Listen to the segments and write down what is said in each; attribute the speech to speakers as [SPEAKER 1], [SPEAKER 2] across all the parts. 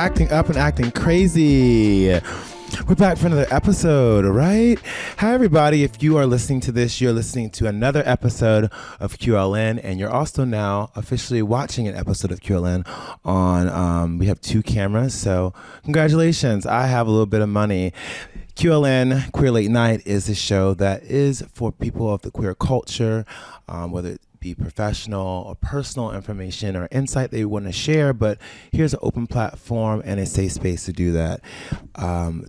[SPEAKER 1] acting up and acting crazy. We're back for another episode, right? Hi, everybody. If you are listening to this, you're listening to another episode of QLN, and you're also now officially watching an episode of QLN on, we have 2 cameras, so congratulations. I have a little bit of money. QLN, Queer Late Night, is a show that is for people of the queer culture, whether it be professional or personal information or insight they want to share, but here's an open platform and a safe space to do that.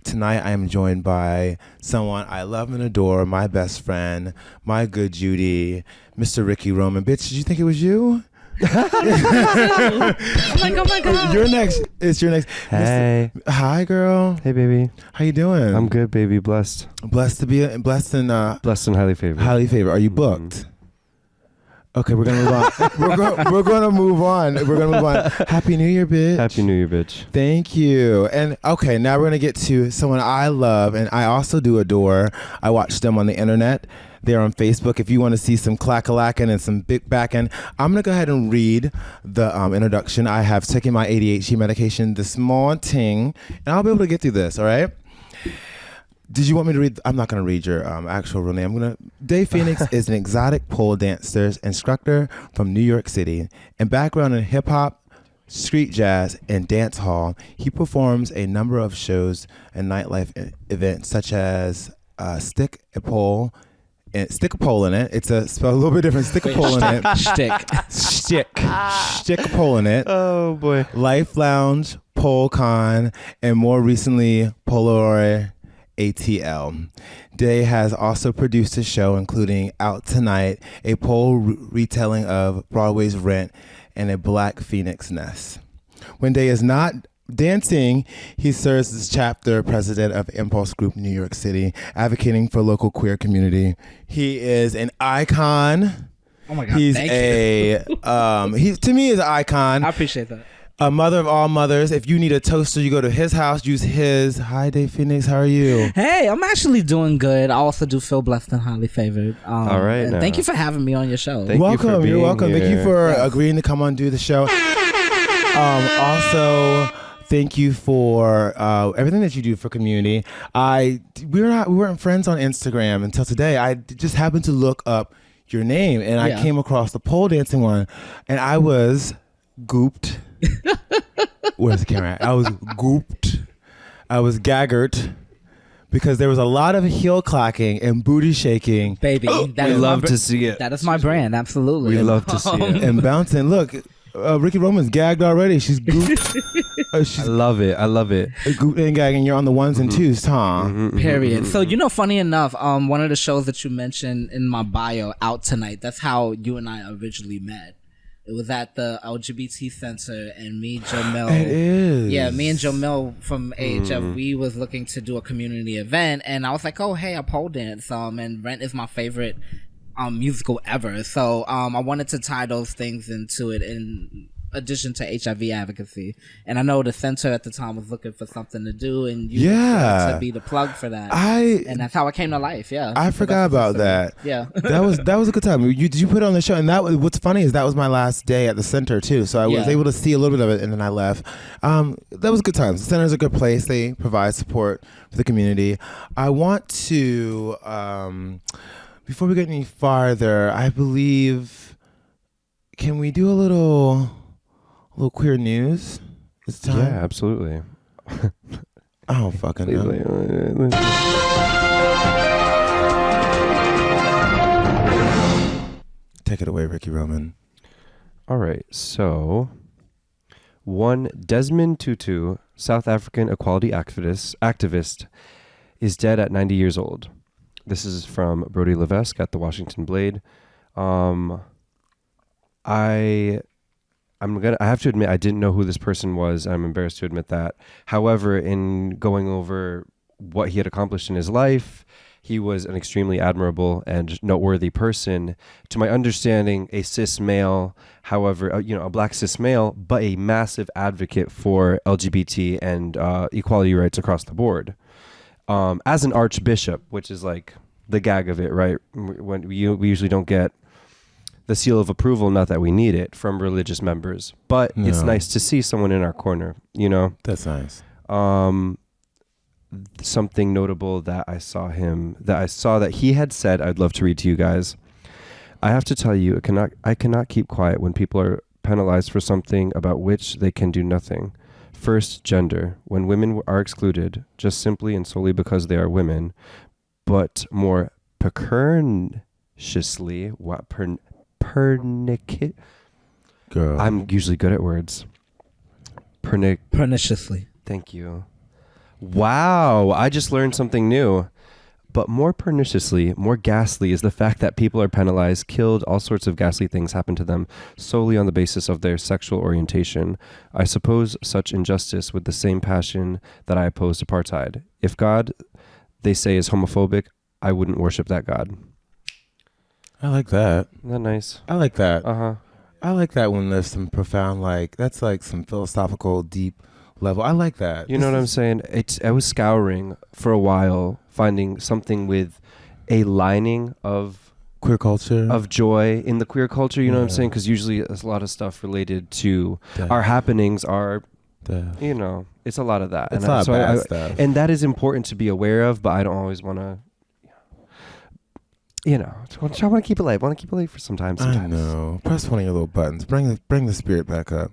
[SPEAKER 1] Tonight I am joined by someone I love and adore, my best friend, my good Judy, Mr. Ricky Roman. Bitch, did you think it was you?
[SPEAKER 2] Oh my God.
[SPEAKER 1] You're next. It's your next.
[SPEAKER 3] Hey.
[SPEAKER 1] Hi, girl.
[SPEAKER 3] Hey, baby.
[SPEAKER 1] How you doing?
[SPEAKER 3] I'm good, baby. Blessed.
[SPEAKER 1] Blessed and
[SPEAKER 3] Blessed and highly favored.
[SPEAKER 1] highly favored. Are you booked? Okay, we're gonna move on. we're gonna move on. We're gonna move on. Happy New Year, bitch.
[SPEAKER 3] Happy New Year, bitch.
[SPEAKER 1] Thank you. And okay, now we're gonna get to someone I love and I also do adore. I watch them on the internet. They're on Facebook. If you want to see some clack-a-lackin' and some big backin', I'm gonna go ahead and read the introduction. I have taken my ADHD medication this morning, and I'll be able to get through this. All right. Did you want me to read? I'm not going to read your actual real name. Dey Phoenix is an exotic pole dancer instructor from New York City. And background in hip hop, street jazz, and dance hall, he performs a number of shows and nightlife events such as Schtick a pole. And stick a pole in it. It's spelled a little bit different. Stick a pole in it. Schtick a pole in it.
[SPEAKER 3] Oh, boy.
[SPEAKER 1] Lyfe Lounge, PoleCon, and more recently, Polari ATL. Dey has also produced a show including Out Tonight, a pole retelling of Broadway's Rent, and a Black Phoenix Nest. When Dey is not dancing, he serves as chapter president of Impulse Group New York City, advocating for local queer community. He is an icon.
[SPEAKER 2] Oh my God!
[SPEAKER 1] He's
[SPEAKER 2] thank you.
[SPEAKER 1] He to me is an icon.
[SPEAKER 2] I appreciate that.
[SPEAKER 1] A mother of all mothers. If you need a toaster, you go to his house, use his. Hi, Dey Phoenix. How are you?
[SPEAKER 2] Hey, I'm actually doing good. I also do feel blessed and highly favored.
[SPEAKER 3] All right.
[SPEAKER 2] And thank you for having me on your show.
[SPEAKER 1] Welcome. You're welcome.
[SPEAKER 3] Here.
[SPEAKER 1] Thank you for agreeing to come on and do the show. Also, thank you for everything that you do for community. We weren't friends on Instagram until today. I just happened to look up your name and I came across the pole dancing one, and I was gooped. Where's the camera at? I was gooped. I was gaggert because there was a lot of heel clacking and booty shaking.
[SPEAKER 2] Baby,
[SPEAKER 3] We love to see it.
[SPEAKER 2] That is my brand, absolutely.
[SPEAKER 3] We love to see it.
[SPEAKER 1] And bouncing. Look, Ricky Roman's gagged already. She's gooped.
[SPEAKER 3] I love it.
[SPEAKER 1] Gooped and gagging. You're on the ones and twos, huh?
[SPEAKER 2] Period. So, funny enough, one of the shows that you mentioned in my bio, Out Tonight, that's how you and I originally met. It was at the LGBT Center, and me, Jamel.
[SPEAKER 1] It is.
[SPEAKER 2] Yeah, me and Jamel from AHF, we was looking to do a community event, and I was like, oh, hey, I pole dance, and Rent is my favorite musical ever. So I wanted to tie those things into it in addition to HIV advocacy. And I know the center at the time was looking for something to do, and you to be the plug for that. And that's how I came to life. Yeah,
[SPEAKER 1] I forgot about that.
[SPEAKER 2] Yeah,
[SPEAKER 1] that was a good time. Did you put it on the show? And what's funny is that was my last day at the center too, so I was able to see a little bit of it, and then I left. That was a good time. The center is a good place. They provide support for the community. I want to before we get any farther, I believe, can we do a little queer news this time?
[SPEAKER 3] Yeah, absolutely.
[SPEAKER 1] I don't fucking know. Take it away, Ricky Roman.
[SPEAKER 3] All right. So, one Desmond Tutu, South African equality activist, is dead at 90 years old. This is from Brody Levesque at the Washington Blade. I have to admit I didn't know who this person was. I'm embarrassed to admit that. However, in going over what he had accomplished in his life, he was an extremely admirable and noteworthy person. To my understanding, a cis male, however, a black cis male, but a massive advocate for LGBT and equality rights across the board. As an archbishop, which is like the gag of it, right? When we usually don't get the seal of approval, not that we need it, from religious members, but it's nice to see someone in our corner, you know?
[SPEAKER 1] That's nice.
[SPEAKER 3] Something notable that I saw that he had said, I'd love to read to you guys. I have to tell you, I cannot keep quiet when people are penalized for something about which they can do nothing. First, gender. When women are excluded, just simply and solely because they are women, but more perniciously,
[SPEAKER 1] Girl.
[SPEAKER 3] I'm usually good at words.
[SPEAKER 2] Perniciously.
[SPEAKER 3] Thank you. Wow, I just learned something new. But more perniciously, more ghastly is the fact that people are penalized, killed, all sorts of ghastly things happen to them solely on the basis of their sexual orientation. I suppose such injustice with the same passion that I opposed apartheid. If God, they say, is homophobic, I wouldn't worship that God.
[SPEAKER 1] I like that.
[SPEAKER 3] Isn't that nice?
[SPEAKER 1] I like that.
[SPEAKER 3] Uh-huh.
[SPEAKER 1] I like that when there's some profound, like, that's like some philosophical, deep level. I like that.
[SPEAKER 3] You know what I'm saying? I was scouring for a while, finding something with a lining of
[SPEAKER 1] queer culture,
[SPEAKER 3] of joy in the queer culture. You know what I'm saying? Because usually there's a lot of stuff related to our happenings are, you know, it's a lot of that.
[SPEAKER 1] It's a lot of bad stuff.
[SPEAKER 3] And that is important to be aware of, but I don't always want to, you know, I want to keep it light. I want to keep it light for sometimes.
[SPEAKER 1] I know. Press one of your little buttons. Bring the spirit back up.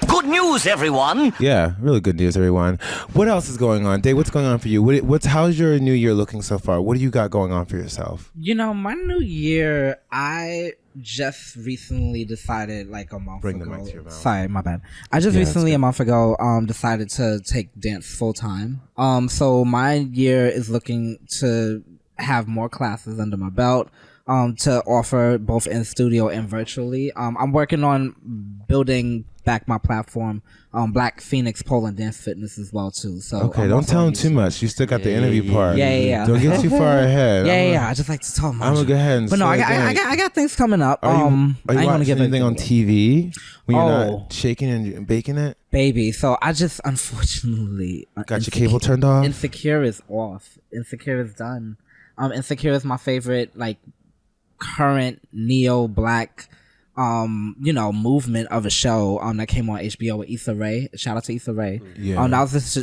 [SPEAKER 4] Good news, everyone!
[SPEAKER 1] Yeah, really good news, everyone. What else is going on? Dey, what's going on for you? How's your new year looking so far? What do you got going on for yourself?
[SPEAKER 2] You know, my new year, I just recently decided like a month
[SPEAKER 1] Bring
[SPEAKER 2] ago.
[SPEAKER 1] the mic to your mouth.
[SPEAKER 2] Sorry, my bad. I just recently a month ago decided to take dance full time. So my year is looking to have more classes under my belt. To offer both in studio and virtually. I'm working on building back my platform, Black Phoenix Pole and Dance Fitness as well too. So
[SPEAKER 1] okay, don't tell him too much. You still got the interview part.
[SPEAKER 2] Yeah.
[SPEAKER 1] Don't get too far ahead.
[SPEAKER 2] Yeah. I just like to talk.
[SPEAKER 1] I'm gonna go ahead and.
[SPEAKER 2] But no, I got things coming up.
[SPEAKER 1] Are you
[SPEAKER 2] I ain't
[SPEAKER 1] watching
[SPEAKER 2] gonna give
[SPEAKER 1] anything on TV when you're not shaking and baking it?
[SPEAKER 2] Baby, so I just unfortunately
[SPEAKER 1] got your cable turned off.
[SPEAKER 2] Insecure is off. Insecure is done. Insecure is my favorite like current neo-black movement of a show that came on HBO with Issa Rae. Shout out to Issa Rae.
[SPEAKER 1] Yeah.
[SPEAKER 2] That was it's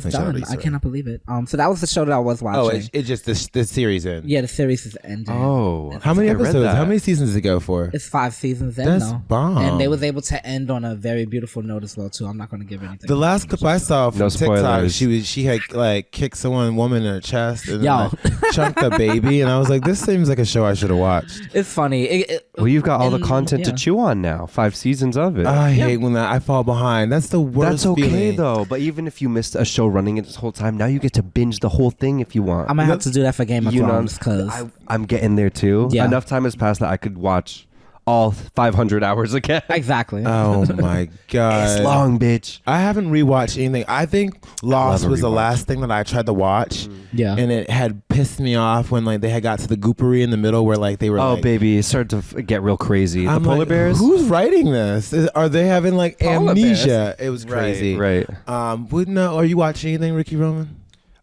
[SPEAKER 2] done. I cannot believe it. So that was the show that I was watching.
[SPEAKER 1] Oh, it just the series ended.
[SPEAKER 2] Yeah, the series is ending.
[SPEAKER 3] Oh,
[SPEAKER 1] how many episodes? How many seasons did it go for?
[SPEAKER 2] It's 5 seasons in.
[SPEAKER 1] That's bomb.
[SPEAKER 2] And they was able to end on a very beautiful note as well too. I'm not going to give anything.
[SPEAKER 1] The last clip I saw from TikTok, she had like kicked woman in her chest and like, chunked a baby, and I was like, this seems like a show I should have watched.
[SPEAKER 2] It's funny.
[SPEAKER 3] Well, you've got all the content to chew on now. 5 seasons of it.
[SPEAKER 1] I hate when I fall behind. That's the worst.
[SPEAKER 3] That's okay
[SPEAKER 1] feeling.
[SPEAKER 3] though. But even if you missed a show running it this whole time, now you get to binge the whole thing if you want.
[SPEAKER 2] I'm gonna have to do that for Game of Thrones because
[SPEAKER 3] I'm getting there too.
[SPEAKER 2] Yeah.
[SPEAKER 3] Enough time has passed that I could watch all 500 hours again.
[SPEAKER 2] Exactly.
[SPEAKER 1] Oh my god,
[SPEAKER 3] it's long, bitch.
[SPEAKER 1] I haven't rewatched anything. I think Lost was the last thing that I tried to watch.
[SPEAKER 2] Yeah,
[SPEAKER 1] and it had pissed me off when like they had got to the goopery in the middle where like they were.
[SPEAKER 3] Oh baby, it started to get real crazy.
[SPEAKER 1] I'm
[SPEAKER 3] the polar
[SPEAKER 1] like,
[SPEAKER 3] bears.
[SPEAKER 1] Who's writing this? Are they having like amnesia? It was crazy.
[SPEAKER 3] Right.
[SPEAKER 1] Are you watching anything, Ricky Roman?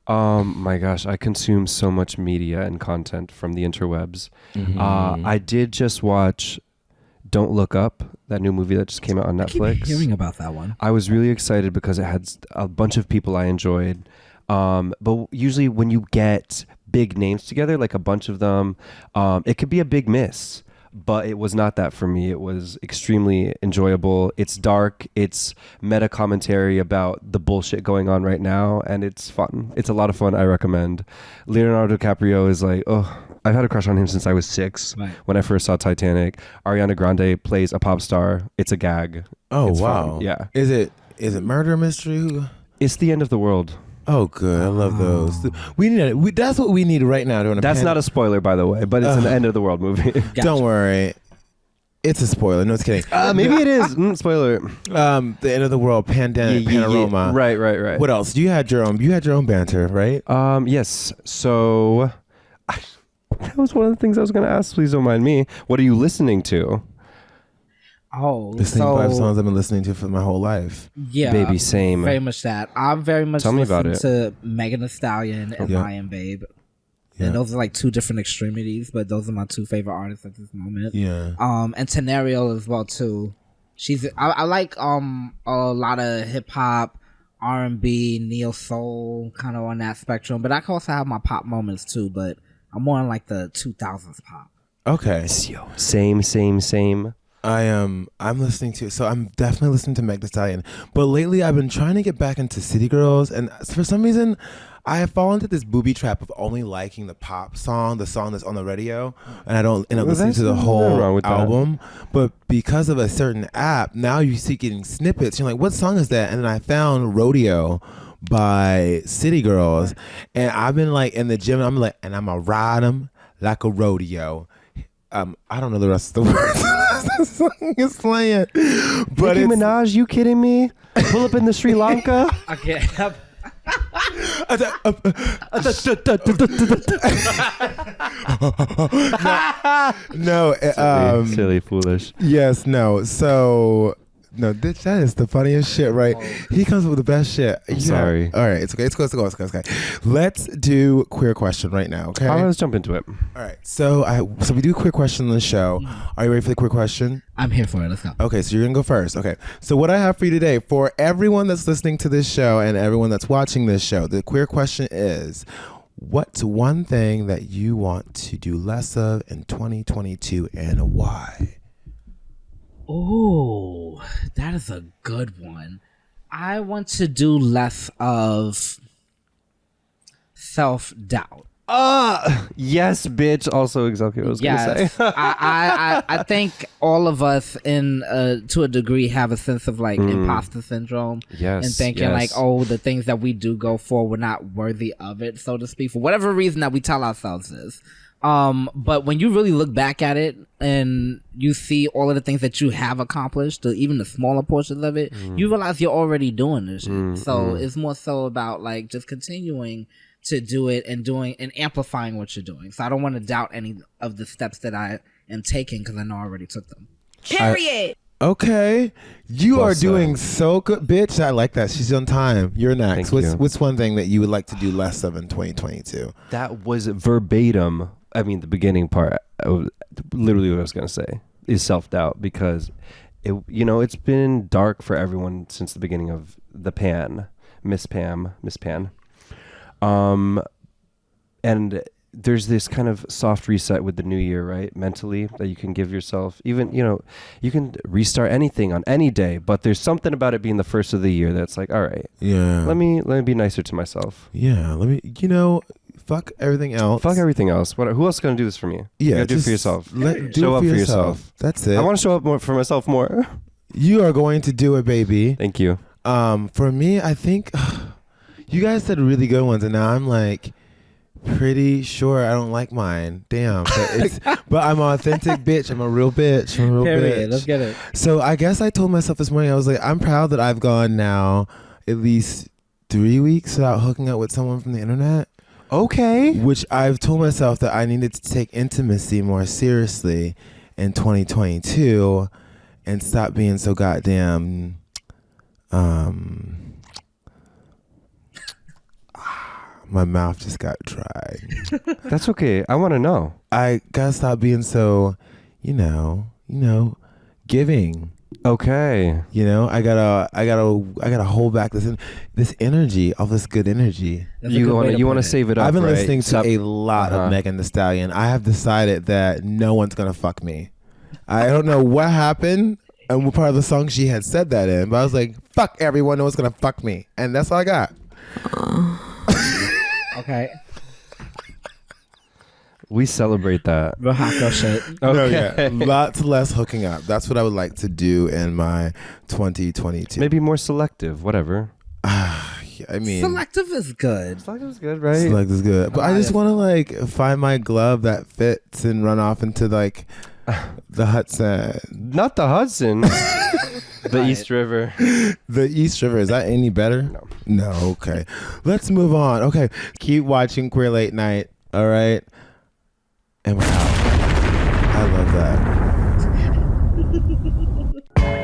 [SPEAKER 3] My gosh, I consume so much media and content from the interwebs. I did just watch Don't Look Up, that new movie that just came out on Netflix.
[SPEAKER 2] I keep hearing about that one.
[SPEAKER 3] I was really excited because it had a bunch of people I enjoyed. But usually when you get big names together, like a bunch of them, it could be a big miss. But it was not that for me. It was extremely enjoyable. It's dark. It's meta commentary about the bullshit going on right now. And it's fun. It's a lot of fun. I recommend. Leonardo DiCaprio is like, I've had a crush on him since I was 6 when I first saw Titanic. Ariana Grande plays a pop star. It's a gag.
[SPEAKER 1] Oh,
[SPEAKER 3] it's
[SPEAKER 1] wow.
[SPEAKER 3] Fun. Yeah.
[SPEAKER 1] Is it murder mystery?
[SPEAKER 3] It's the end of the world.
[SPEAKER 1] Oh, good. I love those. We need that's what we need right now.
[SPEAKER 3] That's not a spoiler, by the way, but it's an end of the world movie.
[SPEAKER 2] Gotcha.
[SPEAKER 1] Don't worry. It's a spoiler. No, it's kidding.
[SPEAKER 3] Maybe it is. Spoiler.
[SPEAKER 1] The end of the world, panorama.
[SPEAKER 3] Yeah. Right.
[SPEAKER 1] What else? You had your own banter, right?
[SPEAKER 3] Yes. So that was one of the things I was going to ask. Please don't mind me. What are you listening to?
[SPEAKER 1] The same 5 songs I've been listening to for my whole life.
[SPEAKER 2] Yeah,
[SPEAKER 3] baby, same.
[SPEAKER 2] Very much that. I'm very much
[SPEAKER 3] Tell me about
[SPEAKER 2] listening to Megan Thee Stallion and Lion Babe. And those are like two different extremities, but those are my two favorite artists at this moment.
[SPEAKER 1] Yeah.
[SPEAKER 2] And Tenariel as well too. I like a lot of hip hop, R&B, neo soul, kind of on that spectrum. But I can also have my pop moments too. But I'm more on like the 2000s pop.
[SPEAKER 1] Okay.
[SPEAKER 3] Same.
[SPEAKER 1] I'm listening to, so I'm definitely listening to Meg Thee Stallion, but lately I've been trying to get back into City Girls, and for some reason I have fallen into this booby trap of only liking the pop song, the song that's on the radio, and I don't end up listening to the whole album. But because of a certain app, now you see getting snippets. You're like, what song is that? And then I found Rodeo by City Girls, and I've been like in the gym, and I'm like, and I'ma ride 'em like a rodeo. I don't know the rest of the words. The song is playing, but
[SPEAKER 3] Nicki Minaj, you kidding me? Pull up in the Sri Lanka.
[SPEAKER 2] Okay.
[SPEAKER 1] No,
[SPEAKER 3] silly, foolish.
[SPEAKER 1] Yes, no. So no, that is the funniest shit, right? He comes with the best shit.
[SPEAKER 3] Sorry.
[SPEAKER 1] All right, it's okay. It's okay. Let's do queer question right now. Okay.
[SPEAKER 3] Let's jump into it.
[SPEAKER 1] All right. So we do queer question on the show. Are you ready for the queer question?
[SPEAKER 2] I'm here for it. Let's go.
[SPEAKER 1] Okay, so you're gonna go first. Okay. So what I have for you today, for everyone that's listening to this show and everyone that's watching this show, the queer question is: what's one thing that you want to do less of in 2022 and why?
[SPEAKER 2] Oh, that is a good one. I want to do less of self-doubt.
[SPEAKER 3] Yes, bitch. Also, exactly what I was gonna say.
[SPEAKER 2] I think all of us, to a degree, have a sense of like imposter syndrome.
[SPEAKER 3] Yes,
[SPEAKER 2] and thinking like, oh, the things that we do go for, we're not worthy of it, so to speak, for whatever reason that we tell ourselves is. But when you really look back at it and you see all of the things that you have accomplished, even the smaller portions of it, you realize you're already doing this shit. So it's more so about like just continuing to do it and doing and amplifying what you're doing. So I don't want to doubt any of the steps that I am taking because I know I already took them.
[SPEAKER 5] Period.
[SPEAKER 1] Okay, you are doing so good, bitch. I like that. She's on time. You're next. What's one thing that you would like to do less of in 2022?
[SPEAKER 3] That was verbatim. I mean, the beginning part, literally what I was going to say is self-doubt, because it's been dark for everyone since the beginning of the Miss Pan. And there's this kind of soft reset with the new year, right? Mentally, that you can give yourself. Even, you can restart anything on any day, but there's something about it being the first of the year that's like, all right, let me be nicer to myself.
[SPEAKER 1] Yeah, fuck everything else.
[SPEAKER 3] Who else is going to do this for me?
[SPEAKER 1] Yeah,
[SPEAKER 3] you gotta do it for yourself.
[SPEAKER 1] Show up for yourself. That's it.
[SPEAKER 3] I want to show up for myself more.
[SPEAKER 1] You are going to do it, baby.
[SPEAKER 3] Thank you.
[SPEAKER 1] For me, I think you guys said really good ones, and now I'm like pretty sure I don't like mine. Damn. But I'm an authentic bitch. I'm a real bitch.
[SPEAKER 2] Period. Let's get it.
[SPEAKER 1] So I guess I told myself this morning, I was like, I'm proud that I've gone now at least 3 weeks without hooking up with someone from the internet.
[SPEAKER 3] Okay.
[SPEAKER 1] Which I've told myself that I needed to take intimacy more seriously in 2022 and stop being so goddamn my mouth just got dry.
[SPEAKER 3] That's okay. I want to know.
[SPEAKER 1] I gotta stop being so, giving.
[SPEAKER 3] Okay.
[SPEAKER 1] I gotta hold back this energy, all this good energy.
[SPEAKER 3] You want to save it up.
[SPEAKER 1] I've been
[SPEAKER 3] right?
[SPEAKER 1] listening to a lot of Megan Thee Stallion. I have decided that no one's gonna fuck me. I don't know what happened and what part of the song she had said that in, but I was like, fuck everyone, no one's gonna fuck me, and that's all I got.
[SPEAKER 2] Okay.
[SPEAKER 3] We celebrate that.
[SPEAKER 2] Real hot girl shit.
[SPEAKER 3] Okay.
[SPEAKER 1] No, lots less hooking up. That's what I would like to do in my 2022.
[SPEAKER 3] Maybe more selective, whatever.
[SPEAKER 1] I mean,
[SPEAKER 2] selective is good.
[SPEAKER 3] Selective is good, right?
[SPEAKER 1] Selective is good. But I just want to find my glove that fits and run off into the Hudson.
[SPEAKER 3] Not the Hudson. The East River.
[SPEAKER 1] The East River. Is that any better? No. Okay. Let's move on. Okay. Keep watching Queer Late Night. All right. And we're out. I love that.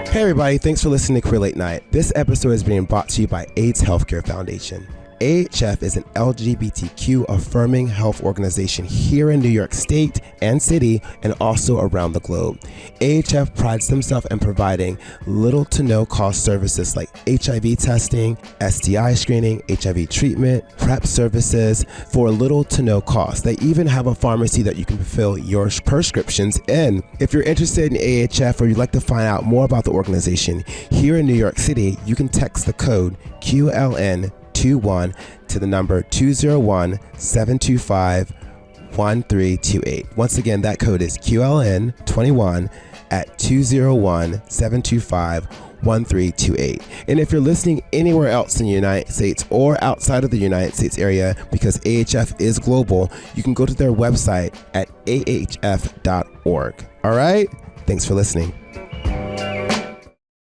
[SPEAKER 6] Hey everybody, thanks for listening to Queer Late Night. This episode is being brought to you by AIDS Healthcare Foundation.
[SPEAKER 1] AHF is an LGBTQ affirming health organization here in New York State and City and also around the globe. AHF prides themselves in providing little to no cost services like HIV testing, STI screening, HIV treatment, PrEP services for little to no cost. They even have a pharmacy that you can fulfill your prescriptions in. If you're interested in AHF or you'd like to find out more about the organization here in New York City, you can text the code QLN21 to the number 201-725-1328. Once again, that code is QLN21 at 201-725-1328. And if you're listening anywhere else in the United States or outside of the United States area, because AHF is global, you can go to their website at ahf.org. All right? Thanks for listening.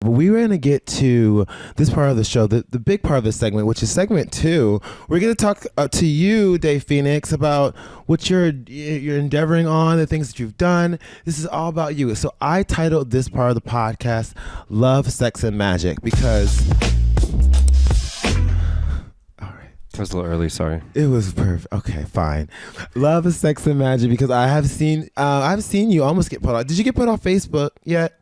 [SPEAKER 1] We were going to get to this part of the show, the big part of this segment, which is segment 2. We're going to talk to you, Dey Phoenix, about what you're endeavoring on, the things that you've done. This is all about you. So I titled this part of the podcast, Love, Sex, and Magic, because...
[SPEAKER 3] It was a little early, sorry.
[SPEAKER 1] It was perfect. Okay, fine. Love, Sex, and Magic, because I've seen you almost get put off. Did you get put off Facebook yet?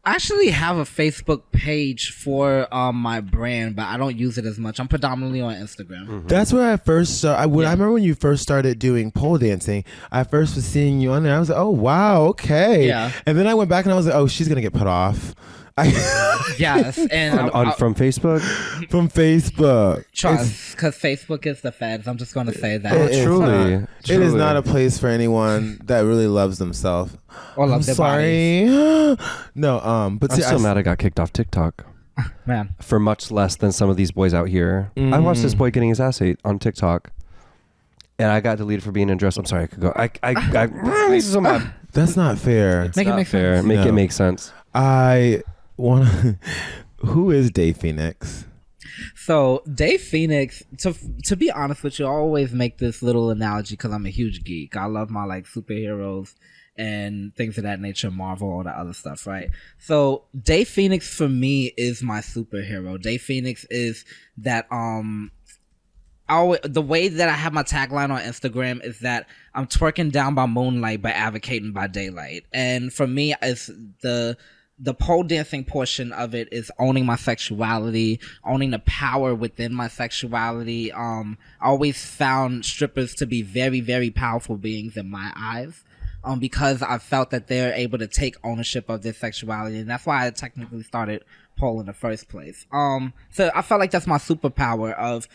[SPEAKER 2] I actually have a Facebook page for my brand, but I don't use it as much. I'm predominantly on Instagram.
[SPEAKER 1] Mm-hmm. That's where I first started. I remember when you first started doing pole dancing, I first was seeing you on there. I was like, oh, wow, okay.
[SPEAKER 2] Yeah.
[SPEAKER 1] And then I went back and I was like, oh, she's going to get put off.
[SPEAKER 2] Yes. And
[SPEAKER 3] from Facebook?
[SPEAKER 1] From Facebook.
[SPEAKER 2] Trust, because Facebook is the feds. I'm just going to say that.
[SPEAKER 3] Truly.
[SPEAKER 1] It is not a place for anyone that really loves themselves.
[SPEAKER 2] Or love their bodies.
[SPEAKER 1] No, but
[SPEAKER 3] I'm so mad I got kicked off TikTok.
[SPEAKER 2] Man.
[SPEAKER 3] For much less than some of these boys out here. I watched this boy getting his ass ate on TikTok. And I got deleted for being in dress. I'm sorry, I could go. This is so mad.
[SPEAKER 1] That's not fair.
[SPEAKER 2] Make it make sense.
[SPEAKER 3] Make it make sense.
[SPEAKER 1] Who is Dey Phoenix?
[SPEAKER 2] So Dey Phoenix, to be honest with you, I always make this little analogy because I'm a huge geek. I love my superheroes and things of that nature, Marvel, all that other stuff, right? So Dey Phoenix for me is my superhero. Dey Phoenix is that the way that I have my tagline on Instagram is that I'm twerking down by moonlight but advocating by daylight. And for me, it's the pole dancing portion of it is owning my sexuality, owning the power within my sexuality. I always found strippers to be very, very powerful beings in my eyes. Because I felt that they're able to take ownership of their sexuality, and that's why I technically started pole in the first place. So I felt like that's my superpower of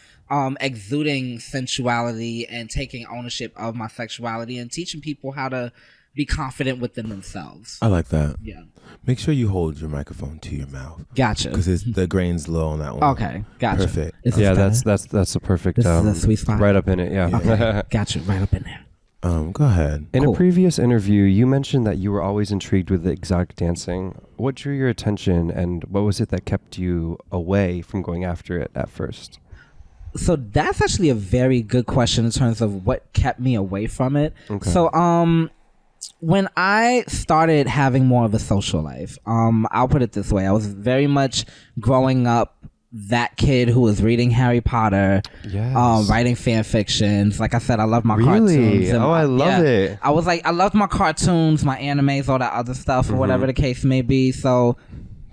[SPEAKER 2] exuding sensuality and taking ownership of my sexuality and teaching people how to be confident within themselves.
[SPEAKER 1] I like that.
[SPEAKER 2] Yeah.
[SPEAKER 1] Make sure you hold your microphone to your mouth.
[SPEAKER 2] Gotcha.
[SPEAKER 1] Because the grain's low on that one.
[SPEAKER 2] Okay, gotcha.
[SPEAKER 1] Perfect.
[SPEAKER 3] Yeah, that's a perfect.
[SPEAKER 2] This is a sweet spot.
[SPEAKER 3] Right up in it. Yeah.
[SPEAKER 2] Okay, gotcha. Right up in there.
[SPEAKER 1] Go ahead.
[SPEAKER 3] In a previous interview, you mentioned that you were always intrigued with the exotic dancing. What drew your attention, and what was it that kept you away from going after it at first?
[SPEAKER 2] So that's actually a very good question in terms of what kept me away from it. Okay. So when I started having more of a social life, I'll put it this way. I was very much growing up that kid who was reading Harry Potter, writing fan fictions. Like I said, I love my cartoons. And
[SPEAKER 3] I love it.
[SPEAKER 2] I was like, I loved my cartoons, my animes, all that other stuff, or whatever the case may be. So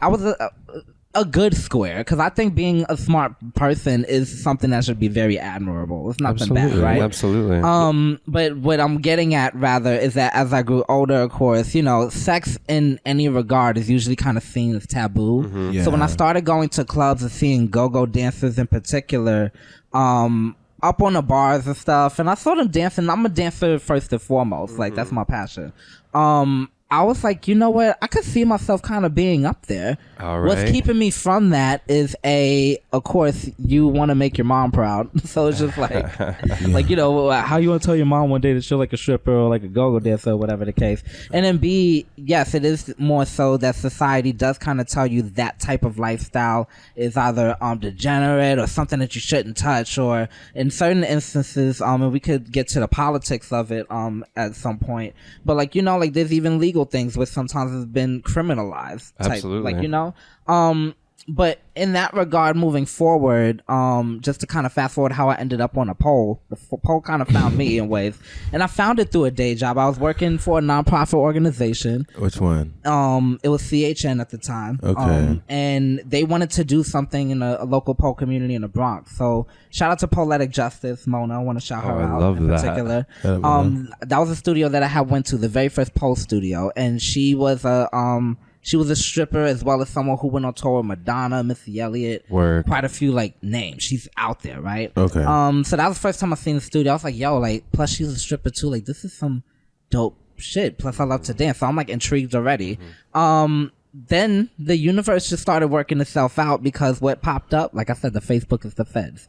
[SPEAKER 2] I was a good square, because I think being a smart person is something that should be very admirable. It's nothing bad, right?
[SPEAKER 3] Absolutely.
[SPEAKER 2] But what I'm getting at rather is that as I grew older, of course, sex in any regard is usually kind of seen as taboo. So when I started going to clubs and seeing go-go dancers in particular, up on the bars and stuff, and I saw them dancing. I'm a dancer first and foremost. Like that's my passion. I was like, you know what? I could see myself kind of being up there.
[SPEAKER 3] All right.
[SPEAKER 2] What's keeping me from that is of course, you want to make your mom proud. So it's just like, how you want to tell your mom one day that you're like a stripper or like a go-go dancer or whatever the case. And then B, yes, it is more so that society does kind of tell you that type of lifestyle is either degenerate or something that you shouldn't touch, or in certain instances, and we could get to the politics of it at some point. But there's even legal things which sometimes has been criminalized.
[SPEAKER 3] Absolutely.
[SPEAKER 2] But in that regard, moving forward, just to kind of fast forward how I ended up on a pole, the pole kind of found me in ways, and I found it through a day job. I was working for a nonprofit organization.
[SPEAKER 1] Which one?
[SPEAKER 2] It was CHN at the time.
[SPEAKER 1] Okay.
[SPEAKER 2] And they wanted to do something in a local pole community in the Bronx. So shout out to Poetic Justice, Mona. I want to shout her
[SPEAKER 3] I
[SPEAKER 2] out
[SPEAKER 3] love
[SPEAKER 2] in
[SPEAKER 3] that.
[SPEAKER 2] particular.
[SPEAKER 1] Yeah,
[SPEAKER 2] That was a studio that I had went to, the very first pole studio, and she was a stripper as well as someone who went on tour with Madonna, Missy Elliott,
[SPEAKER 3] Word.
[SPEAKER 2] quite a few like names. She's out there, right?
[SPEAKER 1] Okay.
[SPEAKER 2] So that was the first time I seen the studio. I was like, yo, like, plus she's a stripper too. Like, this is some dope shit. Plus I love to dance, so I'm like intrigued already. Then the universe just started working itself out because what popped up, like I said, the Facebook is the feds.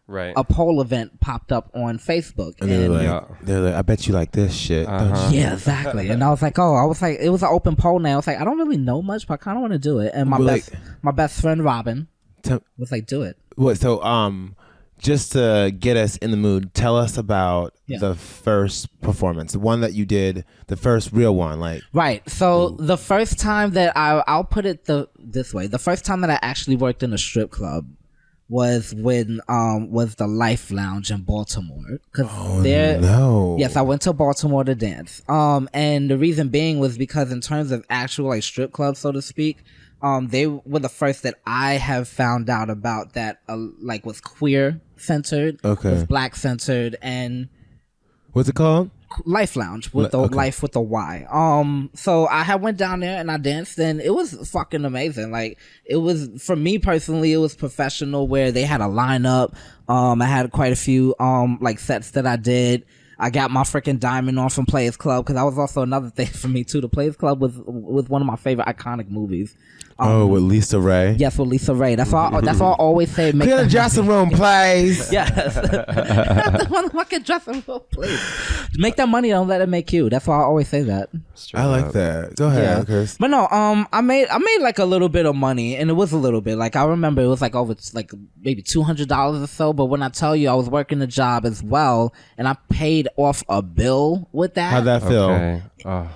[SPEAKER 3] Right.
[SPEAKER 2] A pole event popped up on Facebook,
[SPEAKER 1] and they're like,
[SPEAKER 3] Yeah.
[SPEAKER 1] I bet you like this shit. Don't you?
[SPEAKER 2] yeah, exactly. And I was like, it was an open poll now. I was like, I don't really know much, but I kind of want to do it. And my best friend Robin was like, do it.
[SPEAKER 1] What? So, just to get us in the mood, tell us about the first performance, the one that you did, the first real one, like.
[SPEAKER 2] Right. So the first time that I'll put it this way, the first time that I actually worked in a strip club was when was the Lyfe Lounge in Baltimore. Yes, I went to Baltimore to dance. And the reason being was because in terms of actual like strip clubs, so to speak, they were the first that I have found out about that like was queer centered, was black centered, and
[SPEAKER 1] what's it called?
[SPEAKER 2] Lyfe Lounge with the life with the Y. So I had went down there and I danced, and it was fucking amazing. Like, it was, for me personally, it was professional, where they had a lineup. I had quite a few like sets that I did. I got my freaking diamond on from Players Club, because that was also another thing for me too. The Players Club was one of my favorite iconic movies.
[SPEAKER 1] With Lisa Ray.
[SPEAKER 2] Yes, with Lisa Ray. That's why I always say.
[SPEAKER 1] Clear the dressing room, please.
[SPEAKER 2] Yes. The motherfucking dressing room, please. Make that money, don't let it make you. That's why I always say that.
[SPEAKER 1] I like that. Go ahead, Chris.
[SPEAKER 2] But no, I made like a little bit of money, and it was a little bit. Like, I remember it was like over like maybe $200 or so. But when I tell you, I was working a job as well, and I paid off a bill with that.
[SPEAKER 1] How'd that feel?
[SPEAKER 3] Okay.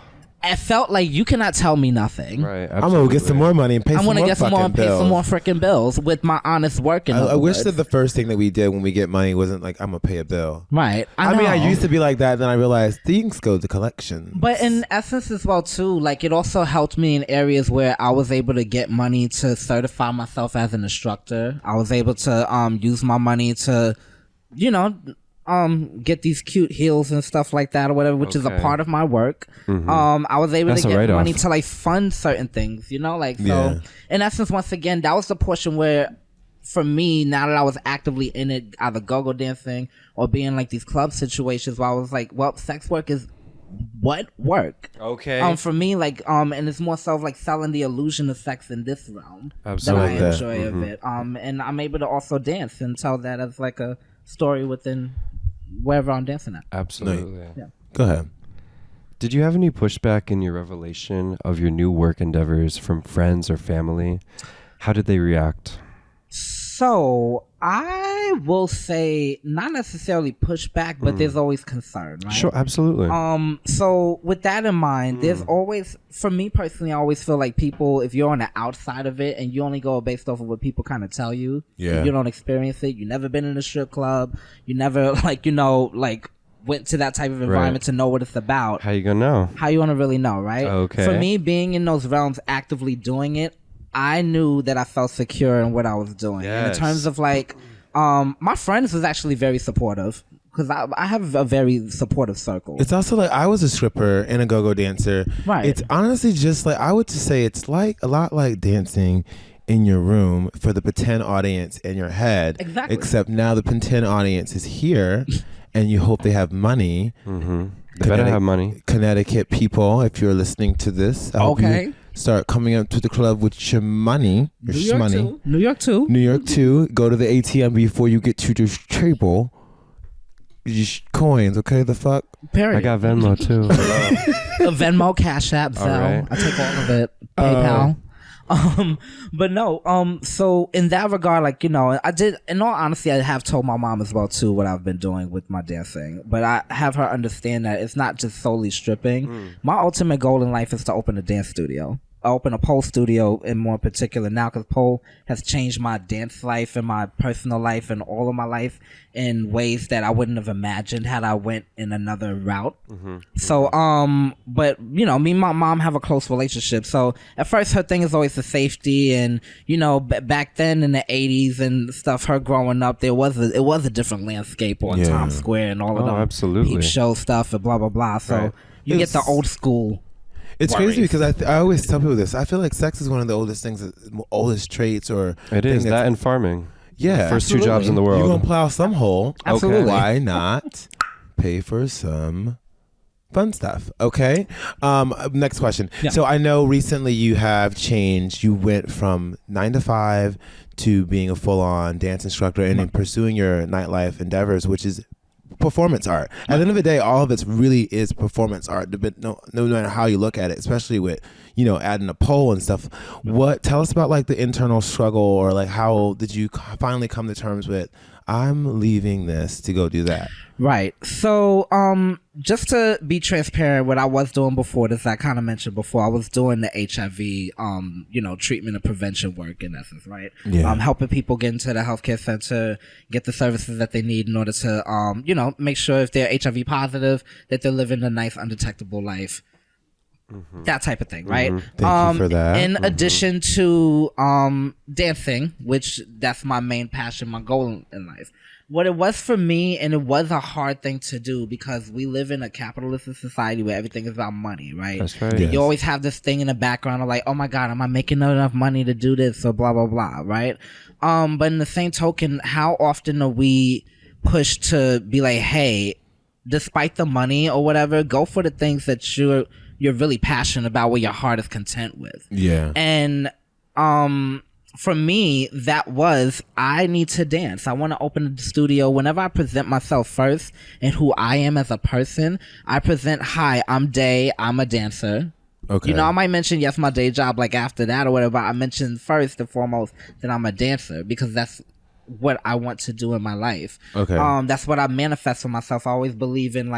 [SPEAKER 2] It felt like you cannot tell me nothing.
[SPEAKER 3] Right.
[SPEAKER 1] I'm gonna get some more money and pay some more fucking bills.
[SPEAKER 2] Pay some more freaking bills with my honest work.
[SPEAKER 1] I wish that the first thing that we did when we get money wasn't like, I'm gonna pay a bill.
[SPEAKER 2] Right.
[SPEAKER 1] I mean, I used to be like that. Then I realized things go to collections.
[SPEAKER 2] But in essence as well too, like, it also helped me in areas where I was able to get money to certify myself as an instructor. I was able to use my money to, get these cute heels and stuff like that or whatever, which is a part of my work. I was able to get money to like fund certain things, like, so in essence, once again, that was the portion where, for me, now that I was actively in it, either go-go dancing or being like these club situations, where I was like, well, sex work is what work.
[SPEAKER 3] Okay.
[SPEAKER 2] For me, like, and it's more so like selling the illusion of sex in this realm.
[SPEAKER 3] Absolutely.
[SPEAKER 2] That I enjoy of it. And I'm able to also dance and tell that as like a story within wherever I'm dancing at.
[SPEAKER 3] Absolutely.
[SPEAKER 2] Yeah.
[SPEAKER 1] Go ahead.
[SPEAKER 3] Did you have any pushback in your revelation of your new work endeavors from friends or family? How did they react?
[SPEAKER 2] So I will say not necessarily pushback, but there's always concern, right?
[SPEAKER 3] Sure, absolutely.
[SPEAKER 2] So with that in mind, there's always, for me personally, I always feel like people, if you're on the outside of it and you only go based off of what people kind of tell you, you don't experience it, you never been in a strip club, you never went to that type of environment to know what it's about.
[SPEAKER 3] How you gonna know?
[SPEAKER 2] How you wanna really know, right?
[SPEAKER 3] Okay.
[SPEAKER 2] For me, being in those realms, actively doing it, I knew that I felt secure in what I was doing.
[SPEAKER 3] Yes.
[SPEAKER 2] And in terms of like, my friends was actually very supportive, because I have a very supportive circle.
[SPEAKER 1] It's also like, I was a stripper and a go-go dancer.
[SPEAKER 2] Right.
[SPEAKER 1] It's honestly just like, I would just say it's like a lot like dancing in your room for the pretend audience in your head.
[SPEAKER 2] Exactly.
[SPEAKER 1] Except now the pretend audience is here and you hope they have money.
[SPEAKER 3] They better have money.
[SPEAKER 1] Connecticut people, if you're listening to this, I hope you start coming up to the club with your money.
[SPEAKER 2] New York too.
[SPEAKER 1] New York too. Go to the ATM before you get to the table. Coins, okay? The fuck?
[SPEAKER 2] Period.
[SPEAKER 3] I got Venmo too.
[SPEAKER 2] Venmo, Cash App, Zelle.
[SPEAKER 3] Right.
[SPEAKER 2] I take all of it. PayPal. But no, so in that regard, like, I did, in all honesty, I have told my mom as well too what I've been doing with my dancing, but I have her understand that it's not just solely stripping. My ultimate goal in life is to open a dance studio. opened a pole studio in more particular now because pole has changed my dance life and my personal life and all of my life in ways that I wouldn't have imagined had I went in another route. So, but me and my mom have a close relationship. So at first her thing is always the safety, and back then in the 80s and stuff, her growing up, it was a different landscape on Times Square and all of them
[SPEAKER 3] absolutely.
[SPEAKER 2] peep show stuff and blah blah blah. So you get the old school.
[SPEAKER 1] It's
[SPEAKER 2] worries.
[SPEAKER 1] crazy because I always tell people this. I feel like sex is one of the oldest things, oldest traits, or
[SPEAKER 3] it is that in farming.
[SPEAKER 1] Yeah,
[SPEAKER 3] first two jobs in the world.
[SPEAKER 1] You're gonna plow some hole.
[SPEAKER 2] Absolutely.
[SPEAKER 1] Okay. Why not pay for some fun stuff? Okay. Next question.
[SPEAKER 2] Yeah.
[SPEAKER 1] So I know recently you have changed. You went from 9 to 5 to being a full-on dance instructor and then pursuing your nightlife endeavors, which is performance art. At the end of the day, all of it really is performance art, but no matter how you look at it, especially with adding a pole and stuff. Tell us about like the internal struggle, or like how did you finally come to terms with, I'm leaving this to go do that?
[SPEAKER 2] Right. So, just to be transparent, what I was doing before this, I kind of mentioned before, I was doing the HIV, treatment and prevention work in essence, right?
[SPEAKER 1] Yeah.
[SPEAKER 2] Helping people get into the healthcare center, get the services that they need in order to, make sure if they're HIV positive, that they're living a nice, undetectable life. That type of thing, right?
[SPEAKER 1] Thank you for that.
[SPEAKER 2] In addition to dancing, which that's my main passion, my goal in life. What it was for me, and it was a hard thing to do because we live in a capitalist society where everything is about money, right?
[SPEAKER 3] That's right.
[SPEAKER 1] Yes.
[SPEAKER 2] You always have this thing in the background of like, oh my God, am I making enough money to do this, or blah, blah, blah, right? But in the same token, how often are we pushed to be like, hey, despite the money or whatever, go for the things that you're really passionate about, where your heart is content with.
[SPEAKER 1] Yeah.
[SPEAKER 2] And for me, that was, I need to dance. I want to open the studio. Whenever I present myself first and who I am as a person, I present, hi, I'm Dey, I'm a dancer.
[SPEAKER 1] Okay.
[SPEAKER 2] I might mention, yes, my day job, like after that or whatever. I mentioned first and foremost that I'm a dancer because that's what I want to do in my life.
[SPEAKER 1] Okay.
[SPEAKER 2] That's what I manifest for myself. I always believe in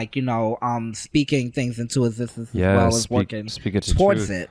[SPEAKER 2] speaking things into existence as
[SPEAKER 3] Yeah,
[SPEAKER 2] well as working
[SPEAKER 3] speak it to
[SPEAKER 2] towards
[SPEAKER 3] truth.
[SPEAKER 2] it.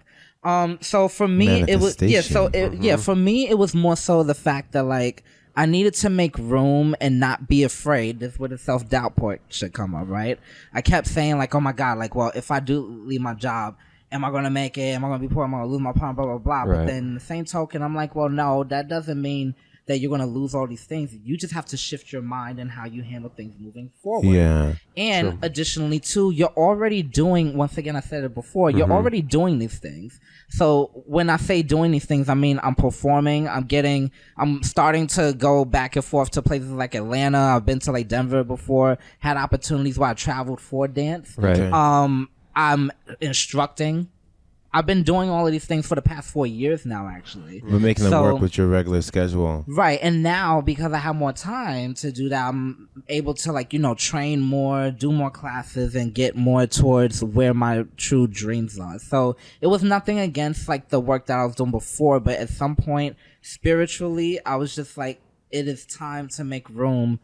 [SPEAKER 2] So for me, it was
[SPEAKER 1] Manifestation.
[SPEAKER 2] for me, it was more so the fact that like I needed to make room and not be afraid. This is where the self-doubt part should come up, right? I kept saying like, oh my God, like, well, if I do leave my job, am I going to make it? Am I going to be poor? Am I going to lose my partner? Blah, blah, blah.
[SPEAKER 3] Right.
[SPEAKER 2] But then the same token, I'm like, well, no, that doesn't mean that you're going to lose all these things. You just have to shift your mind and how you handle things moving forward.
[SPEAKER 1] Yeah.
[SPEAKER 2] And additionally, too, you're already doing, once again, I said it before, you're already doing these things. So when I say doing these things, I mean I'm performing, I'm starting to go back and forth to places like Atlanta. I've been to like Denver before, had opportunities where I traveled for dance.
[SPEAKER 3] Right.
[SPEAKER 1] Okay.
[SPEAKER 2] I'm instructing. I've been doing all of these things for the past 4 years now, actually.
[SPEAKER 1] We're making them work with your regular schedule.
[SPEAKER 2] Right. And now, because I have more time to do that, I'm able to train more, do more classes, and get more towards where my true dreams are. So it was nothing against like the work that I was doing before, but at some point spiritually, I was just like, it is time to make room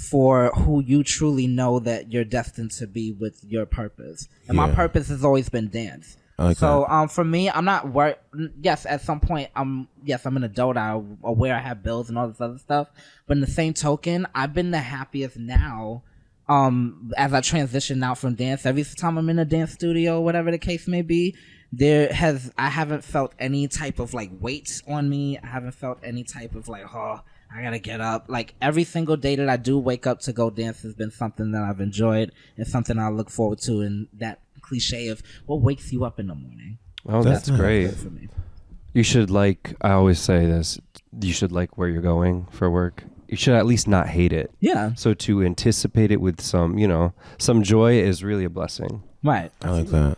[SPEAKER 2] for who you truly know that you're destined to be with your purpose. And my purpose has always been dance.
[SPEAKER 1] Okay.
[SPEAKER 2] So for me, I'm not worried. Yes, at some point, I'm an adult. I'm aware I have bills and all this other stuff. But in the same token, I've been the happiest now as I transition out from dance. Every time I'm in a dance studio, whatever the case may be, I haven't felt any type of like weight on me. I haven't felt any type of like, oh, I gotta get up. Like every single day that I do wake up to go dance has been something that I've enjoyed and something I look forward to. And that cliche of what wakes you up in the morning.
[SPEAKER 3] Oh, that's great.
[SPEAKER 2] For me.
[SPEAKER 3] You should I always say this, you should like where you're going for work. You should at least not hate it.
[SPEAKER 2] Yeah.
[SPEAKER 3] So to anticipate it with some joy is really a blessing.
[SPEAKER 2] Right.
[SPEAKER 1] I like that.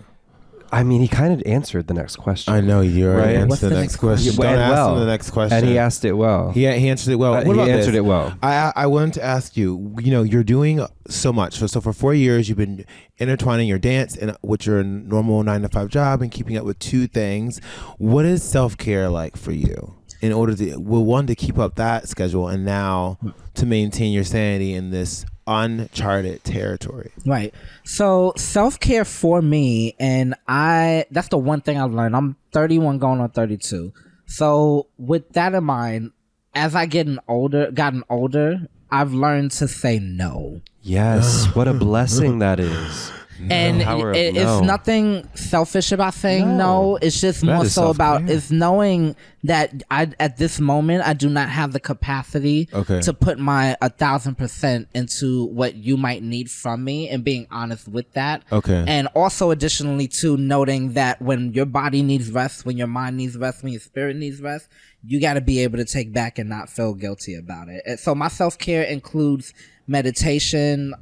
[SPEAKER 3] I mean, he kind of answered the next question.
[SPEAKER 1] I know you already
[SPEAKER 3] Right?
[SPEAKER 1] answered
[SPEAKER 2] What's
[SPEAKER 1] the
[SPEAKER 2] the
[SPEAKER 1] next
[SPEAKER 2] next
[SPEAKER 1] question.
[SPEAKER 3] question?
[SPEAKER 1] Don't
[SPEAKER 3] And
[SPEAKER 1] ask
[SPEAKER 3] well.
[SPEAKER 1] him the next question.
[SPEAKER 3] And he asked it well.
[SPEAKER 1] He answered it well. What
[SPEAKER 3] he
[SPEAKER 1] about
[SPEAKER 3] answered
[SPEAKER 1] this?
[SPEAKER 3] it well.
[SPEAKER 1] I wanted to ask you. You're doing so much. So for 4 years, you've been intertwining your dance and with your normal 9-to-5 job and keeping up with two things. What is self-care like for you? In order to, to keep up that schedule and now to maintain your sanity in this uncharted territory.
[SPEAKER 2] Right. So self-care for me, and that's the one thing I've learned. I'm 31 going on 32. So with that in mind, as I gotten older, I've learned to say no.
[SPEAKER 3] Yes, what a blessing that is.
[SPEAKER 2] And it's nothing selfish about saying no. It's just more so about it's knowing that at this moment I do not have the capacity to put my 1,000% into what you might need from me, and being honest with that. And also additionally too, noting that when your body needs rest, when your mind needs rest, when your spirit needs rest, you got to be able to take back and not feel guilty about it. And so my self-care includes meditation,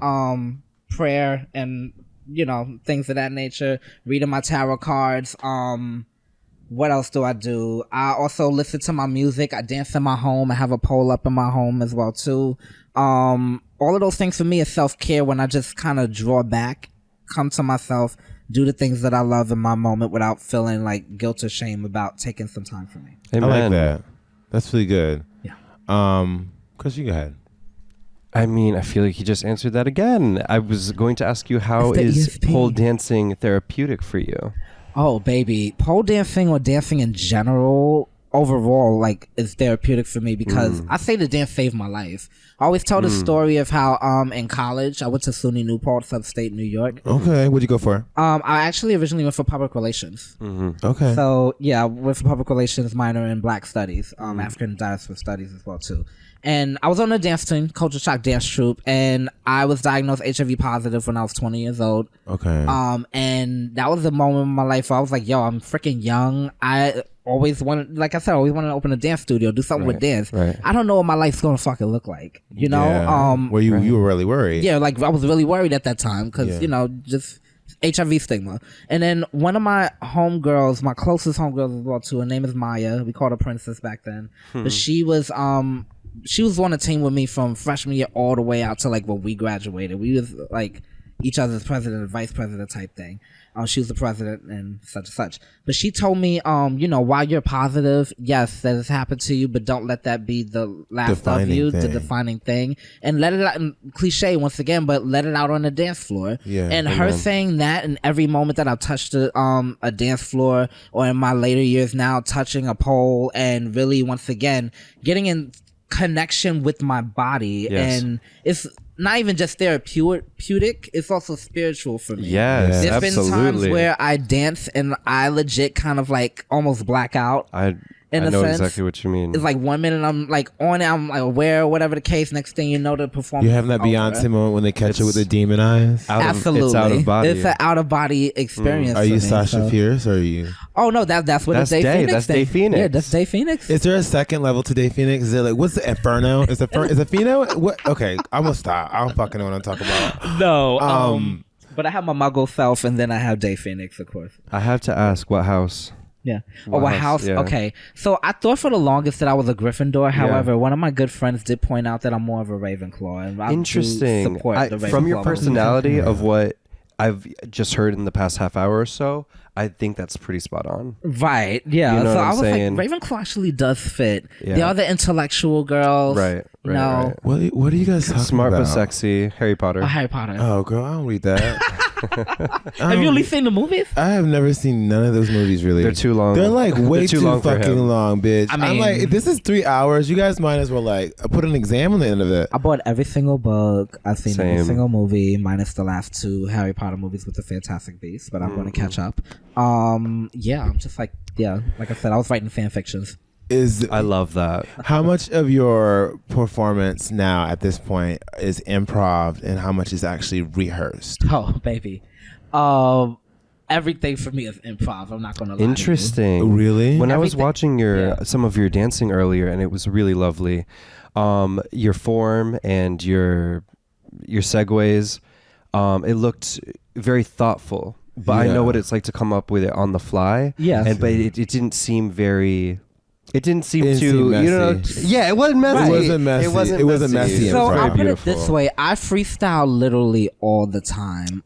[SPEAKER 2] prayer, and things of that nature, reading my tarot cards. What else do I do? I also listen to my music. I dance in my home. I have a pole up in my home as well too. All of those things for me is self-care, when I just kind of draw back, come to myself, do the things that I love in my moment without feeling like guilt or shame about taking some time for me.
[SPEAKER 3] Amen.
[SPEAKER 1] I like that. That's really good.
[SPEAKER 2] Yeah.
[SPEAKER 1] Chris, you go ahead.
[SPEAKER 3] I mean, I feel like you just answered that again. I was going to ask you, how is pole dancing therapeutic for you?
[SPEAKER 2] Oh, baby. Pole dancing, or dancing in general, overall, like, is therapeutic for me because I say the dance saved my life. I always tell the story of how in college I went to SUNY Newport, upstate New York.
[SPEAKER 1] Okay, what'd you go for?
[SPEAKER 2] I actually originally went for public relations.
[SPEAKER 1] Okay.
[SPEAKER 2] So yeah, I went for public relations, minor in Black Studies, African diaspora studies as well too. And I was on a dance team, Culture Shock dance troupe, and I was diagnosed HIV positive when I was 20 years old.
[SPEAKER 1] Okay.
[SPEAKER 2] And that was the moment in my life where I was like, yo, I'm freaking young. I always wanted, like I said, I always wanted to open a dance studio, do something with dance.
[SPEAKER 3] Right.
[SPEAKER 2] I don't know what my life's gonna fucking look like, you know?
[SPEAKER 1] Yeah. Were you were really worried?
[SPEAKER 2] Yeah, like I was really worried at that time because, just HIV stigma. And then one of my homegirls, my closest homegirls as well too, her name is Maya. We called her Princess back then. But she was on a team with me from freshman year all the way out to like when we graduated. We was like each other's president and vice president type thing. She was the president and such and such. But she told me, while you're positive, yes, that has happened to you, but don't let that be the last of you, the defining thing. And let it out, cliche once again, but let it out on the dance floor.
[SPEAKER 1] Yeah,
[SPEAKER 2] and her saying that in every moment that I've touched a dance floor, or in my later years now touching a pole, and really once again getting in connection with my body. And it's not even just therapeutic, it's also spiritual for me.
[SPEAKER 3] Yes,
[SPEAKER 2] There's
[SPEAKER 3] absolutely.
[SPEAKER 2] been times where I dance and I legit kind of like almost black out.
[SPEAKER 3] I know exactly what you mean.
[SPEAKER 2] It's like 1 minute I'm like on it, I'm like aware, whatever the case. Next thing you know, the performance.
[SPEAKER 1] You having that Beyonce moment when they catch it with the demon eyes?
[SPEAKER 2] Absolutely,
[SPEAKER 3] it's out of body.
[SPEAKER 2] It's an out of body experience.
[SPEAKER 1] Are you Sasha Fierce, or are you?
[SPEAKER 2] Oh no, that's what Dey Phoenix.
[SPEAKER 3] That's Dey Phoenix.
[SPEAKER 2] Yeah, that's Dey Phoenix.
[SPEAKER 1] Is there a second level to Dey Phoenix? Is there like, what's the Inferno? Is it Fino? What? Okay, I'm gonna stop. I don't fucking know what I'm talking about.
[SPEAKER 2] No. But I have my muggle self, and then I have Dey Phoenix, of course.
[SPEAKER 3] I have to ask, what house?
[SPEAKER 2] Yeah. What house?
[SPEAKER 3] Yeah.
[SPEAKER 2] Okay. So I thought for the longest that I was a Gryffindor. However, one of my good friends did point out that I'm more of a Ravenclaw. And I
[SPEAKER 3] interesting.
[SPEAKER 2] do support the Ravenclaw.
[SPEAKER 3] From your personality of what I've just heard in the past half hour or so, I think that's pretty spot on.
[SPEAKER 2] Right. Yeah.
[SPEAKER 3] You know
[SPEAKER 2] so
[SPEAKER 3] what
[SPEAKER 2] I
[SPEAKER 3] I'm
[SPEAKER 2] was
[SPEAKER 3] saying?
[SPEAKER 2] like, Ravenclaw actually does fit.
[SPEAKER 3] Yeah.
[SPEAKER 2] They are the intellectual girls.
[SPEAKER 3] Right.
[SPEAKER 2] You know.
[SPEAKER 3] Right.
[SPEAKER 1] What are you guys talking
[SPEAKER 3] Smart
[SPEAKER 1] about?
[SPEAKER 3] but sexy. Harry Potter.
[SPEAKER 2] Oh, Harry Potter.
[SPEAKER 1] Oh, girl, I don't read that.
[SPEAKER 2] Have you at least seen the movies?
[SPEAKER 1] I have never seen none of those movies, really.
[SPEAKER 3] They're too long.
[SPEAKER 1] They're like way too
[SPEAKER 3] long for
[SPEAKER 1] fucking
[SPEAKER 3] him.
[SPEAKER 1] long, bitch.
[SPEAKER 2] I mean,
[SPEAKER 1] I'm like, if this is 3 hours, you guys might as well like put an exam on the end of it.
[SPEAKER 2] I bought every single book. I've seen every
[SPEAKER 3] Same.
[SPEAKER 2] single movie, minus the last 2 Harry Potter movies with the Fantastic Beasts, but I'm going to catch up. Yeah, I'm just like I said, I was writing fan fictions.
[SPEAKER 3] I love that.
[SPEAKER 1] How much of your performance now at this point is improv and how much is actually rehearsed?
[SPEAKER 2] Oh, baby. Everything for me is improv. I'm not going to lie.
[SPEAKER 3] Interesting.
[SPEAKER 1] Really?
[SPEAKER 3] When I was
[SPEAKER 2] Everything.
[SPEAKER 3] watching some of your dancing earlier, and it was really lovely. Your form and your segues, it looked very thoughtful. But I know what it's like to come up with it on the fly.
[SPEAKER 2] Yes.
[SPEAKER 3] But it didn't seem very It didn't seem
[SPEAKER 1] It
[SPEAKER 3] to,
[SPEAKER 1] seemed messy.
[SPEAKER 3] you know. Yeah, it wasn't messy.
[SPEAKER 1] It wasn't messy. It wasn't messy.
[SPEAKER 2] So
[SPEAKER 1] Very
[SPEAKER 2] I'll put
[SPEAKER 3] beautiful.
[SPEAKER 2] it this way: I freestyle literally all the time.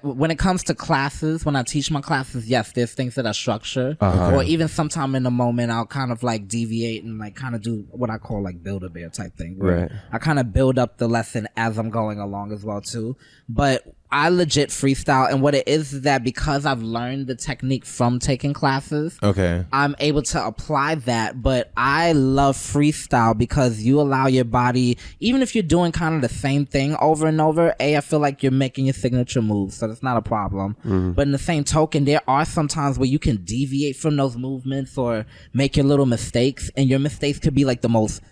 [SPEAKER 2] When it comes to classes, when I teach my classes, yes, there's things that I structure, or even sometime in the moment, I'll kind of like deviate and like kind of do what I call like build a bear type thing.
[SPEAKER 3] Right.
[SPEAKER 2] I kind of build up the lesson as I'm going along as well too, but I legit freestyle, and what it is that because I've learned the technique from taking classes, I'm able to apply that. But I love freestyle because you allow your body, even if you're doing kind of the same thing over and over, I feel like you're making your signature moves, so that's not a problem. But in the same token, there are some times where you can deviate from those movements or make your little mistakes, and your mistakes could be like the most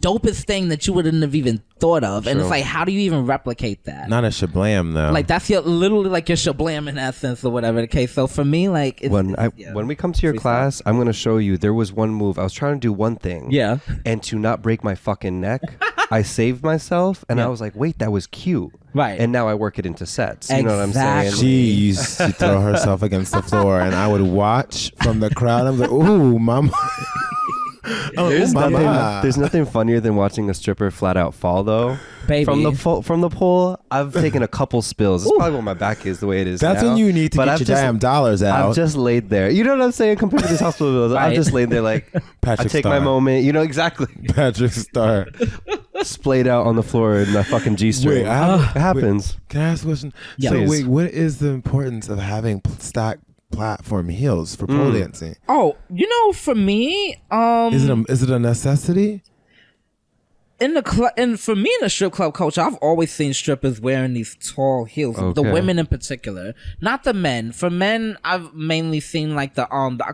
[SPEAKER 2] dopest thing that you wouldn't have even thought of. And it's like, how do you even replicate that?
[SPEAKER 1] Not a shablam though.
[SPEAKER 2] Like that's literally like your shablam in essence or whatever the case. So for me, like
[SPEAKER 3] when we come to your
[SPEAKER 2] freestyle.
[SPEAKER 3] class, I'm going to show you. There was one move. I was trying to do one thing.
[SPEAKER 2] Yeah.
[SPEAKER 3] And to not break my fucking neck, I saved myself, and I was like, wait, that was cute.
[SPEAKER 2] Right.
[SPEAKER 3] And now I work it into sets. You know what I'm saying?
[SPEAKER 1] She used to throw herself against the floor, and I would watch from the crowd. I was like, ooh, mama.
[SPEAKER 3] There's nothing funnier than watching a stripper flat out fall though.
[SPEAKER 2] Baby.
[SPEAKER 3] From the pole, I've taken a couple spills. It's probably what my back is the way it is.
[SPEAKER 1] That's
[SPEAKER 3] now.
[SPEAKER 1] when you need to get your damn dollars out.
[SPEAKER 3] I've just laid there. You know what I'm saying? Compared to these hospital bills, I've just laid there like
[SPEAKER 1] Patrick
[SPEAKER 3] I take
[SPEAKER 1] Star.
[SPEAKER 3] my moment. You know exactly.
[SPEAKER 1] Patrick Star.
[SPEAKER 3] Splayed out on the floor in my fucking G-string.
[SPEAKER 1] Wait,
[SPEAKER 3] it happens.
[SPEAKER 1] Can I ask a question?
[SPEAKER 2] Yeah.
[SPEAKER 1] So
[SPEAKER 3] Please.
[SPEAKER 1] wait, what is the importance of having stack platform heels for pole dancing?
[SPEAKER 2] Oh, you know, for me,
[SPEAKER 1] Is it a necessity?
[SPEAKER 2] and for me in the strip club culture, I've always seen strippers wearing these tall heels. The
[SPEAKER 3] Okay.
[SPEAKER 2] women in particular, not the men. For men, I've mainly seen like I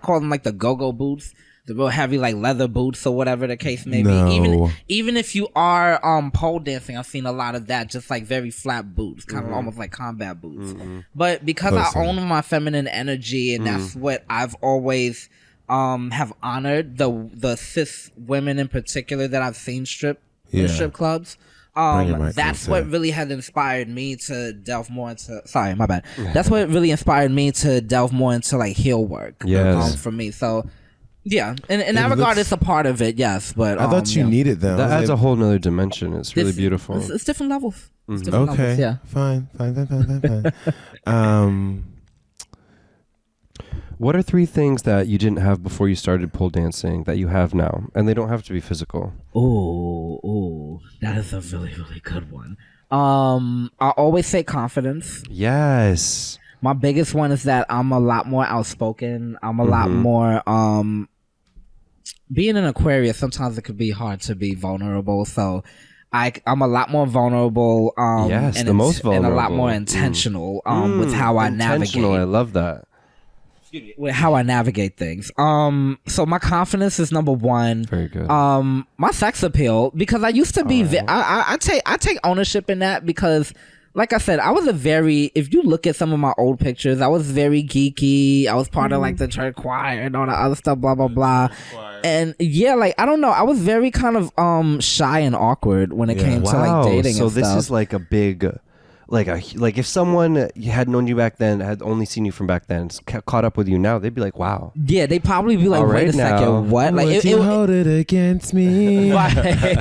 [SPEAKER 2] call them like the go-go boots. The real heavy like leather boots or whatever the case may be.
[SPEAKER 1] No.
[SPEAKER 2] Even if you are pole dancing, I've seen a lot of that, just like very flat boots, kind of almost like combat boots. But because I own my feminine energy, and that's what I've always have honored, the cis women in particular that I've seen strip in strip clubs. That's what really has inspired me to delve more into. Sorry, my bad. That's what really inspired me to delve more into like heel work.
[SPEAKER 3] Yes.
[SPEAKER 2] For me, so. Yeah, in that regard, it's a part of it, yes. But
[SPEAKER 1] I thought you needed them.
[SPEAKER 3] That adds a whole nother dimension. It's really beautiful.
[SPEAKER 2] It's different levels. It's different
[SPEAKER 1] Okay,
[SPEAKER 2] levels, yeah.
[SPEAKER 1] fine.
[SPEAKER 3] What are 3 things that you didn't have before you started pole dancing that you have now? And they don't have to be physical.
[SPEAKER 2] Ooh, that is a really, really good one. I always say confidence.
[SPEAKER 3] Yes.
[SPEAKER 2] My biggest one is that I'm a lot more outspoken. I'm a lot more being an Aquarius, sometimes it could be hard to be vulnerable. So I'm a lot more vulnerable.
[SPEAKER 3] Yes,
[SPEAKER 2] and
[SPEAKER 3] the most
[SPEAKER 2] and a lot
[SPEAKER 3] vulnerable.
[SPEAKER 2] more intentional with how I
[SPEAKER 3] Intentional, I
[SPEAKER 2] navigate.
[SPEAKER 3] love that.
[SPEAKER 2] With how I navigate things. So my confidence is number one.
[SPEAKER 3] Very good.
[SPEAKER 2] My sex appeal, because I used to be. I take ownership in that because. Like I said, I was if you look at some of my old pictures, I was very geeky. I was part of like the church choir and all that other stuff, blah, blah, blah. And yeah, like, I don't know. I was very kind of shy and awkward when it came to like dating
[SPEAKER 3] so
[SPEAKER 2] and stuff.
[SPEAKER 3] this is like a big... Like if someone had known you back then, had only seen you from back then, caught up with you now, they'd be like, "Wow."
[SPEAKER 2] Yeah, they'd probably be like,
[SPEAKER 3] All
[SPEAKER 2] "Wait
[SPEAKER 3] right
[SPEAKER 2] a
[SPEAKER 3] now.
[SPEAKER 2] second, what?" Like,
[SPEAKER 1] Would you hold it against me?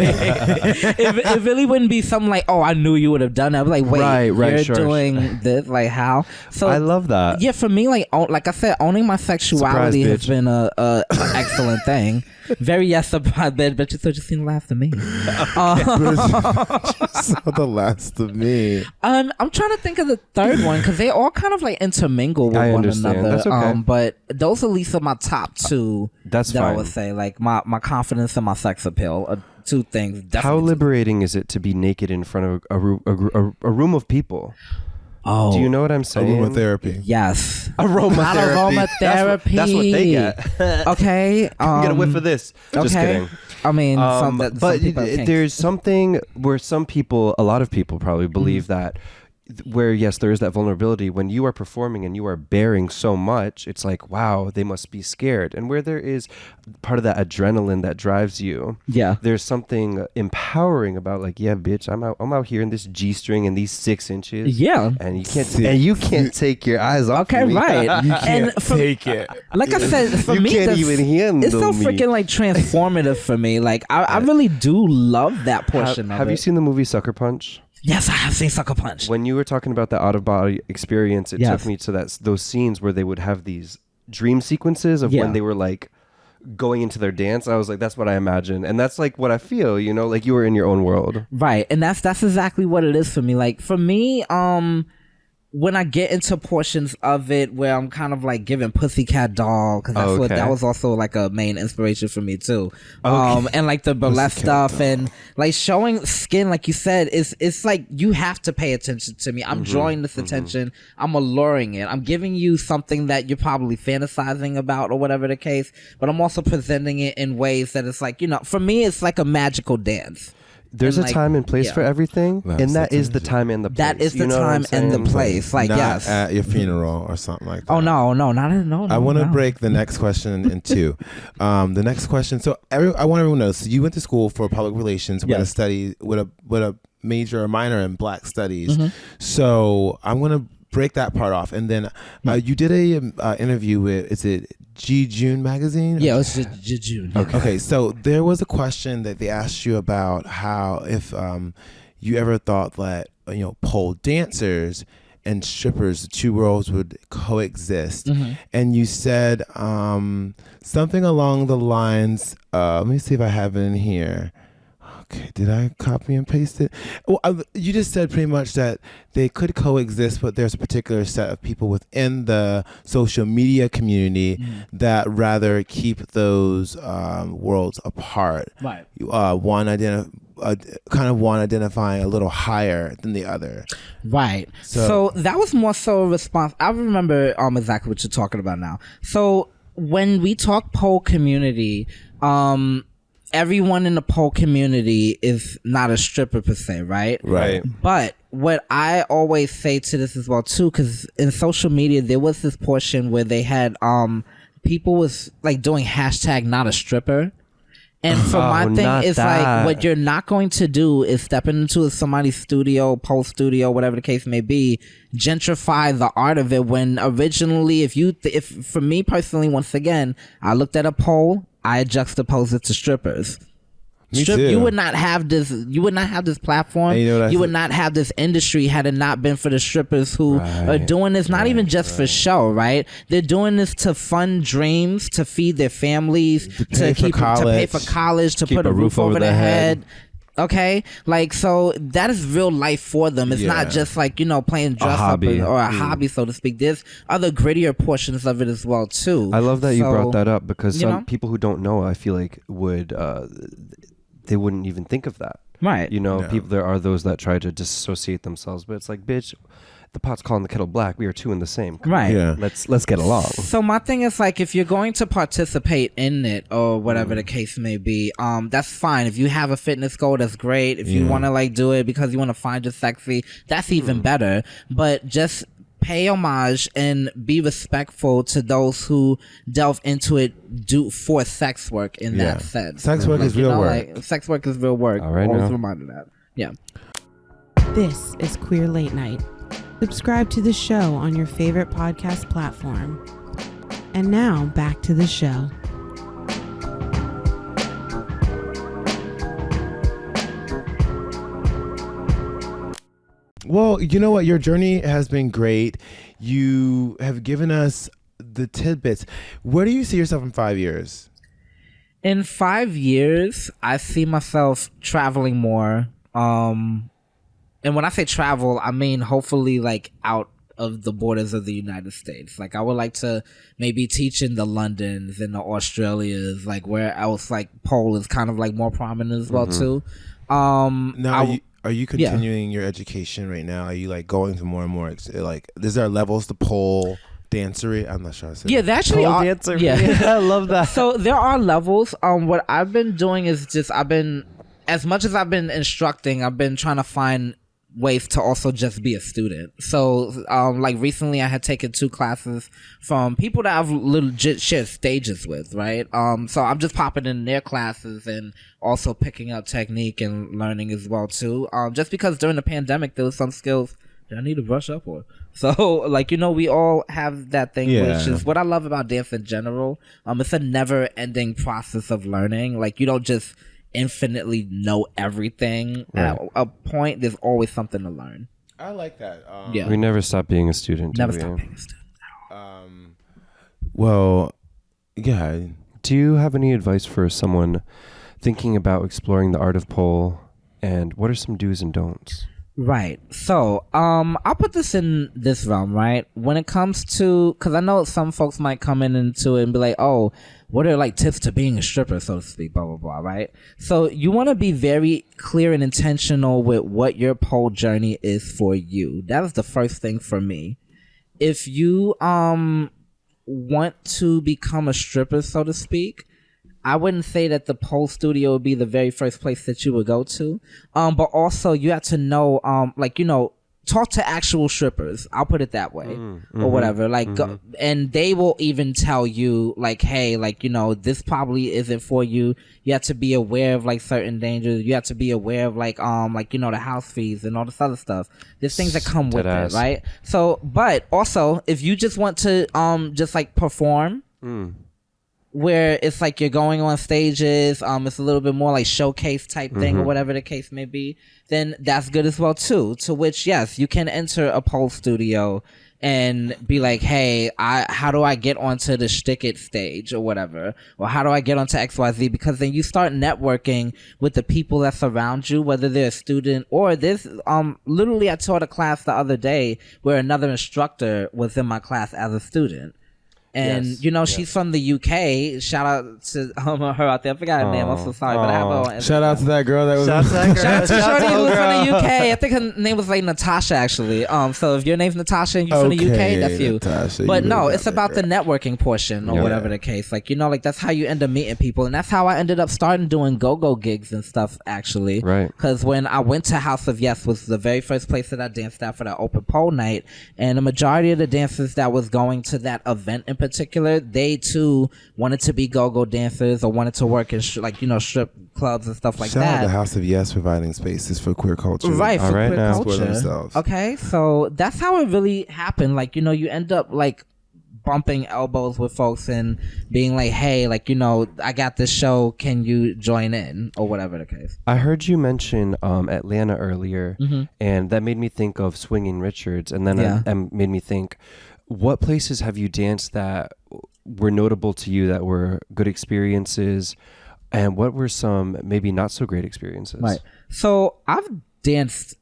[SPEAKER 2] it really wouldn't be something like, "Oh, I knew you would have done that." I'd be like, "Wait,
[SPEAKER 3] Right,
[SPEAKER 2] you're
[SPEAKER 3] sure.
[SPEAKER 2] doing this? Like, how?" So
[SPEAKER 3] I love that.
[SPEAKER 2] Yeah, for me, like I said, owning my sexuality
[SPEAKER 3] Surprise,
[SPEAKER 2] has
[SPEAKER 3] bitch.
[SPEAKER 2] been a excellent thing. Very surprise, but you just seen the last of me.
[SPEAKER 1] Saw the last of me.
[SPEAKER 2] I'm trying to think of the third one because they all kind of like intermingle with
[SPEAKER 3] I
[SPEAKER 2] one
[SPEAKER 3] understand.
[SPEAKER 2] another.
[SPEAKER 3] That's okay.
[SPEAKER 2] But those at least are my top two.
[SPEAKER 3] That's
[SPEAKER 2] that I
[SPEAKER 3] fine.
[SPEAKER 2] would say, like my confidence and my sex appeal are two things.
[SPEAKER 3] How
[SPEAKER 2] Definitely.
[SPEAKER 3] liberating is it to be naked in front of a room of people?
[SPEAKER 2] Oh,
[SPEAKER 3] Do you know what I'm saying?
[SPEAKER 1] Aromatherapy.
[SPEAKER 2] yes.
[SPEAKER 3] Aromatherapy.
[SPEAKER 2] Aromatherapy.
[SPEAKER 3] That's what they get.
[SPEAKER 2] Okay.
[SPEAKER 3] Get a whiff of this. Just
[SPEAKER 2] okay.
[SPEAKER 3] kidding.
[SPEAKER 2] I mean,
[SPEAKER 3] But
[SPEAKER 2] some people have kinks.
[SPEAKER 3] there's something where a lot of people probably believe that where yes, there is that vulnerability when you are performing and you are bearing so much. It's like, wow, they must be scared. And where there is part of that adrenaline that drives you, there's something empowering about like, yeah, bitch, I'm out here in this G-string and these 6 inches, and you can't take your eyes off me.
[SPEAKER 2] Right.
[SPEAKER 1] You can't take it.
[SPEAKER 2] Like I said, for
[SPEAKER 3] you
[SPEAKER 2] me,
[SPEAKER 3] can't even handle
[SPEAKER 2] it's so
[SPEAKER 3] me.
[SPEAKER 2] freaking like transformative for me. Like I really do love that portion of it.
[SPEAKER 3] Have you seen the movie Sucker Punch?
[SPEAKER 2] Yes, I have seen Sucker Punch.
[SPEAKER 3] When you were talking about the out-of-body experience, it took me to those scenes where they would have these dream sequences of when they were like going into their dance. I was like, that's what I imagine, and that's like what I feel. You know, like you were in your own world,
[SPEAKER 2] right? And that's exactly what it is for me. Like for me, when I get into portions of it where I'm kind of like giving Pussycat Doll, because that's what that was also like a main inspiration for me too. And like the burlesque stuff and like showing skin, like you said, it's like you have to pay attention to me. I'm drawing this attention. I'm alluring it. I'm giving you something that you're probably fantasizing about or whatever the case, but I'm also presenting it in ways that it's like, you know, for me, it's like a magical dance.
[SPEAKER 3] There's
[SPEAKER 2] and
[SPEAKER 3] a time and place for everything, and that is the time and the place.
[SPEAKER 2] That is the time and the place. Like,
[SPEAKER 1] not at your funeral or something like that.
[SPEAKER 2] Oh no, not at no.
[SPEAKER 1] I want to break the next question in two. The next question. So I want everyone to know. So you went to school for public relations with a study with a major or minor in Black Studies. So I'm gonna break that part off, and then you did a interview with, is it June magazine?
[SPEAKER 2] Yeah, it's June.
[SPEAKER 1] Okay, so there was a question that they asked you about how if you ever thought that pole dancers and strippers, the two worlds would coexist, and you said something along the lines. Let me see if I have it in here. Okay, did I copy and paste it? Well, you just said pretty much that they could coexist, but there's a particular set of people within the social media community that rather keep those worlds apart.
[SPEAKER 2] Right.
[SPEAKER 1] One identifying a little higher than the other.
[SPEAKER 2] Right. So that was more so a response. I remember exactly what you're talking about now. So when we talk pole community, everyone in the pole community is not a stripper per se, right?
[SPEAKER 3] Right.
[SPEAKER 2] But what I always say to this as well too, because in social media there was this portion where they had people was like doing hashtag not a stripper. And for my thing, it's like what you're not going to do is step into somebody's studio, pole studio, whatever the case may be, gentrify the art of it. When originally, if for me personally, once again, I looked at a pole, I juxtaposed it to strippers.
[SPEAKER 1] Me too.
[SPEAKER 2] You would not have this. You would not have this platform. You would not have this industry had it not been for the strippers who are doing this. Not even just for show, right? They're doing this to fund dreams, to feed their families, to pay for college, to put a roof over their head. Okay, like, so that is real life for them. It's not just like, playing dress up or a hobby, so to speak. There's other grittier portions of it as well too.
[SPEAKER 3] I love that you brought that up, because some people who don't know, I feel like would they wouldn't even think of that.
[SPEAKER 2] Right.
[SPEAKER 3] People, there are those that try to disassociate themselves, but it's like, bitch, the pot's calling the kettle black. We are two in the same.
[SPEAKER 2] Right.
[SPEAKER 1] Yeah.
[SPEAKER 3] Let's get along.
[SPEAKER 2] So my thing is, like, if you're going to participate in it or whatever the case may be, that's fine. If you have a fitness goal, that's great. If you want to like do it because you want to find it sexy, that's even better. But just pay homage and be respectful to those who delve into it for sex work in that sense.
[SPEAKER 1] Sex work is real work.
[SPEAKER 2] Like, sex work is real work.
[SPEAKER 3] All right,
[SPEAKER 2] always reminded that. Yeah.
[SPEAKER 5] This is Queer Late Night. Subscribe to the show on your favorite podcast platform. And now back to the show.
[SPEAKER 1] Well, you know what? Your journey has been great. You have given us the tidbits. Where do you see yourself in 5 years?
[SPEAKER 2] In 5 years, I see myself traveling more. And when I say travel, I mean hopefully like out of the borders of the United States. Like, I would like to maybe teach in the Londons and the Australias, like where else like pole is kind of like more prominent as well too.
[SPEAKER 1] Now, are you continuing your education right now? Are you like going to more and more, like, is there levels to pole dancery? I'm not sure.
[SPEAKER 2] Yeah, they actually
[SPEAKER 3] pole
[SPEAKER 2] are.
[SPEAKER 3] Dancer.
[SPEAKER 2] Yeah.
[SPEAKER 3] I love that.
[SPEAKER 2] So there are levels. What I've been doing is just, as much as I've been instructing, I've been trying to find ways to also just be a student. So like recently I had taken 2 classes from people that I've legit shared stages with, right? So I'm just popping in their classes and also picking up technique and learning as well too. Just because during the pandemic there was some skills that I need to brush up on. So like, you know, we all have that thing, which is what I love about dance in general. It's a never ending process of learning. Like, you don't just infinitely know everything. At a point, there's always something to learn.
[SPEAKER 1] I like that.
[SPEAKER 3] We never stop being a student.
[SPEAKER 2] Never stop being a student.
[SPEAKER 1] Well, yeah.
[SPEAKER 3] Do you have any advice for someone thinking about exploring the art of pole, and what are some do's and don'ts?
[SPEAKER 2] Right. So, I'll put this in this realm, right? When it comes to, because I know some folks might come into it and be like, oh, what are like tips to being a stripper, so to speak, blah, blah, blah, right? So you want to be very clear and intentional with what your pole journey is for you. That is the first thing for me. If you want to become a stripper, so to speak, I wouldn't say that the pole studio would be the very first place that you would go to. But also you have to know, like, you know, talk to actual strippers. I'll put it that way, or whatever. Like, and they will even tell you, like, hey, like, you know, this probably isn't for you. You have to be aware of like certain dangers. You have to be aware of like, you know, the house fees and all this other stuff. There's things that come with it, right? So, but also if you just want to, just like perform. Where it's like you're going on stages, it's a little bit more like showcase type thing or whatever the case may be, then that's good as well too. To which, yes, you can enter a pole studio and be like, hey, how do I get onto the Schtick stage or whatever? Or how do I get onto XYZ? Because then you start networking with the people that surround you, whether they're a student or this. Literally, I taught a class the other day where another instructor was in my class as a student. And, you know, she's from the UK. Shout out to her out there. I forgot her name. I'm so sorry. But I have her.
[SPEAKER 1] Shout out to that girl that was
[SPEAKER 2] Shout out to Shorty who was from the UK. I think her name was like Natasha, actually. So if your name's Natasha and you're from the UK, that's you.
[SPEAKER 1] Natasha,
[SPEAKER 2] but
[SPEAKER 1] you
[SPEAKER 2] no,
[SPEAKER 1] really
[SPEAKER 2] it's about the networking portion or whatever the case. Like, you know, like that's how you end up meeting people. And that's how I ended up starting doing go-go gigs and stuff, actually.
[SPEAKER 3] Right.
[SPEAKER 2] Because when I went to House of Yes was the very first place that I danced at for that open pole night. And the majority of the dancers that was going to that event in particular, they too wanted to be go-go dancers or wanted to work in like, you know, strip clubs and stuff like
[SPEAKER 1] Shout
[SPEAKER 2] that.
[SPEAKER 1] out to House of Yes providing spaces for queer culture.
[SPEAKER 2] Right, for
[SPEAKER 3] right,
[SPEAKER 2] queer
[SPEAKER 3] now.
[SPEAKER 2] culture. Okay, so that's how it really happened. Like, you know, you end up like bumping elbows with folks and being like, hey, like, you know, I got this show, can you join in or whatever the case.
[SPEAKER 3] I heard you mention Atlanta earlier, and that made me think of Swinging Richards, and then it made me think, what places have you danced that were notable to you, that were good experiences, and what were some maybe not so great experiences?
[SPEAKER 2] Right. So I've danced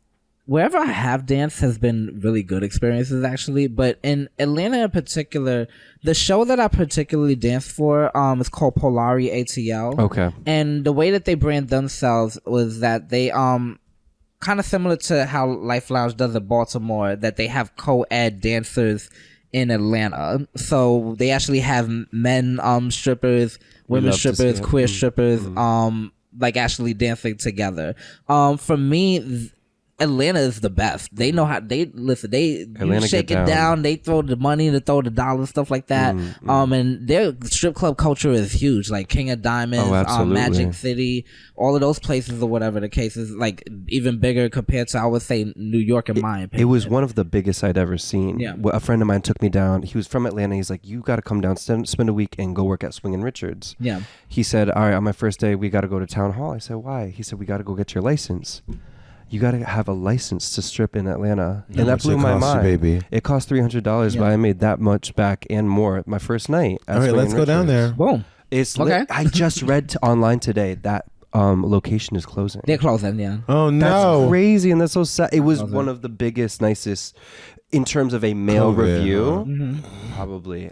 [SPEAKER 2] wherever I have danced has been really good experiences, actually. But in Atlanta in particular, the show that I particularly danced for is called Polari ATL.
[SPEAKER 3] Okay.
[SPEAKER 2] And the way that they brand themselves was that they kind of similar to how Lyfe Lounge does in Baltimore, that they have co-ed dancers in Atlanta. So they actually have men strippers, women strippers, queer strippers, like actually dancing together. For me, Atlanta is the best. They know how they listen. They shake it down. They throw the money, they throw the dollars, stuff like that. And their strip club culture is huge. Like King of Diamonds, Magic City, all of those places or whatever the case is, like even bigger compared to, I would say, New York in my opinion.
[SPEAKER 3] It was one of the biggest I'd ever seen. Yeah. A friend of mine took me down. He was from Atlanta. He's like, you got to come down, spend a week and go work at Swinging Richards.
[SPEAKER 2] Yeah.
[SPEAKER 3] He said, all right, on my first day, we got to go to town hall. I said, why? He said, we got to go get your license. You got to have a license to strip in Atlanta. And that blew my mind.
[SPEAKER 1] Baby?
[SPEAKER 3] It cost $300, but I made that much back and more my first night.
[SPEAKER 1] All right, let's go down there.
[SPEAKER 2] Boom.
[SPEAKER 3] It's okay. I just read online today that location is closing.
[SPEAKER 2] They're closing, yeah.
[SPEAKER 1] Oh, no.
[SPEAKER 3] That's crazy, and that's so sad. It was one of the biggest, nicest, in terms of a male review, probably,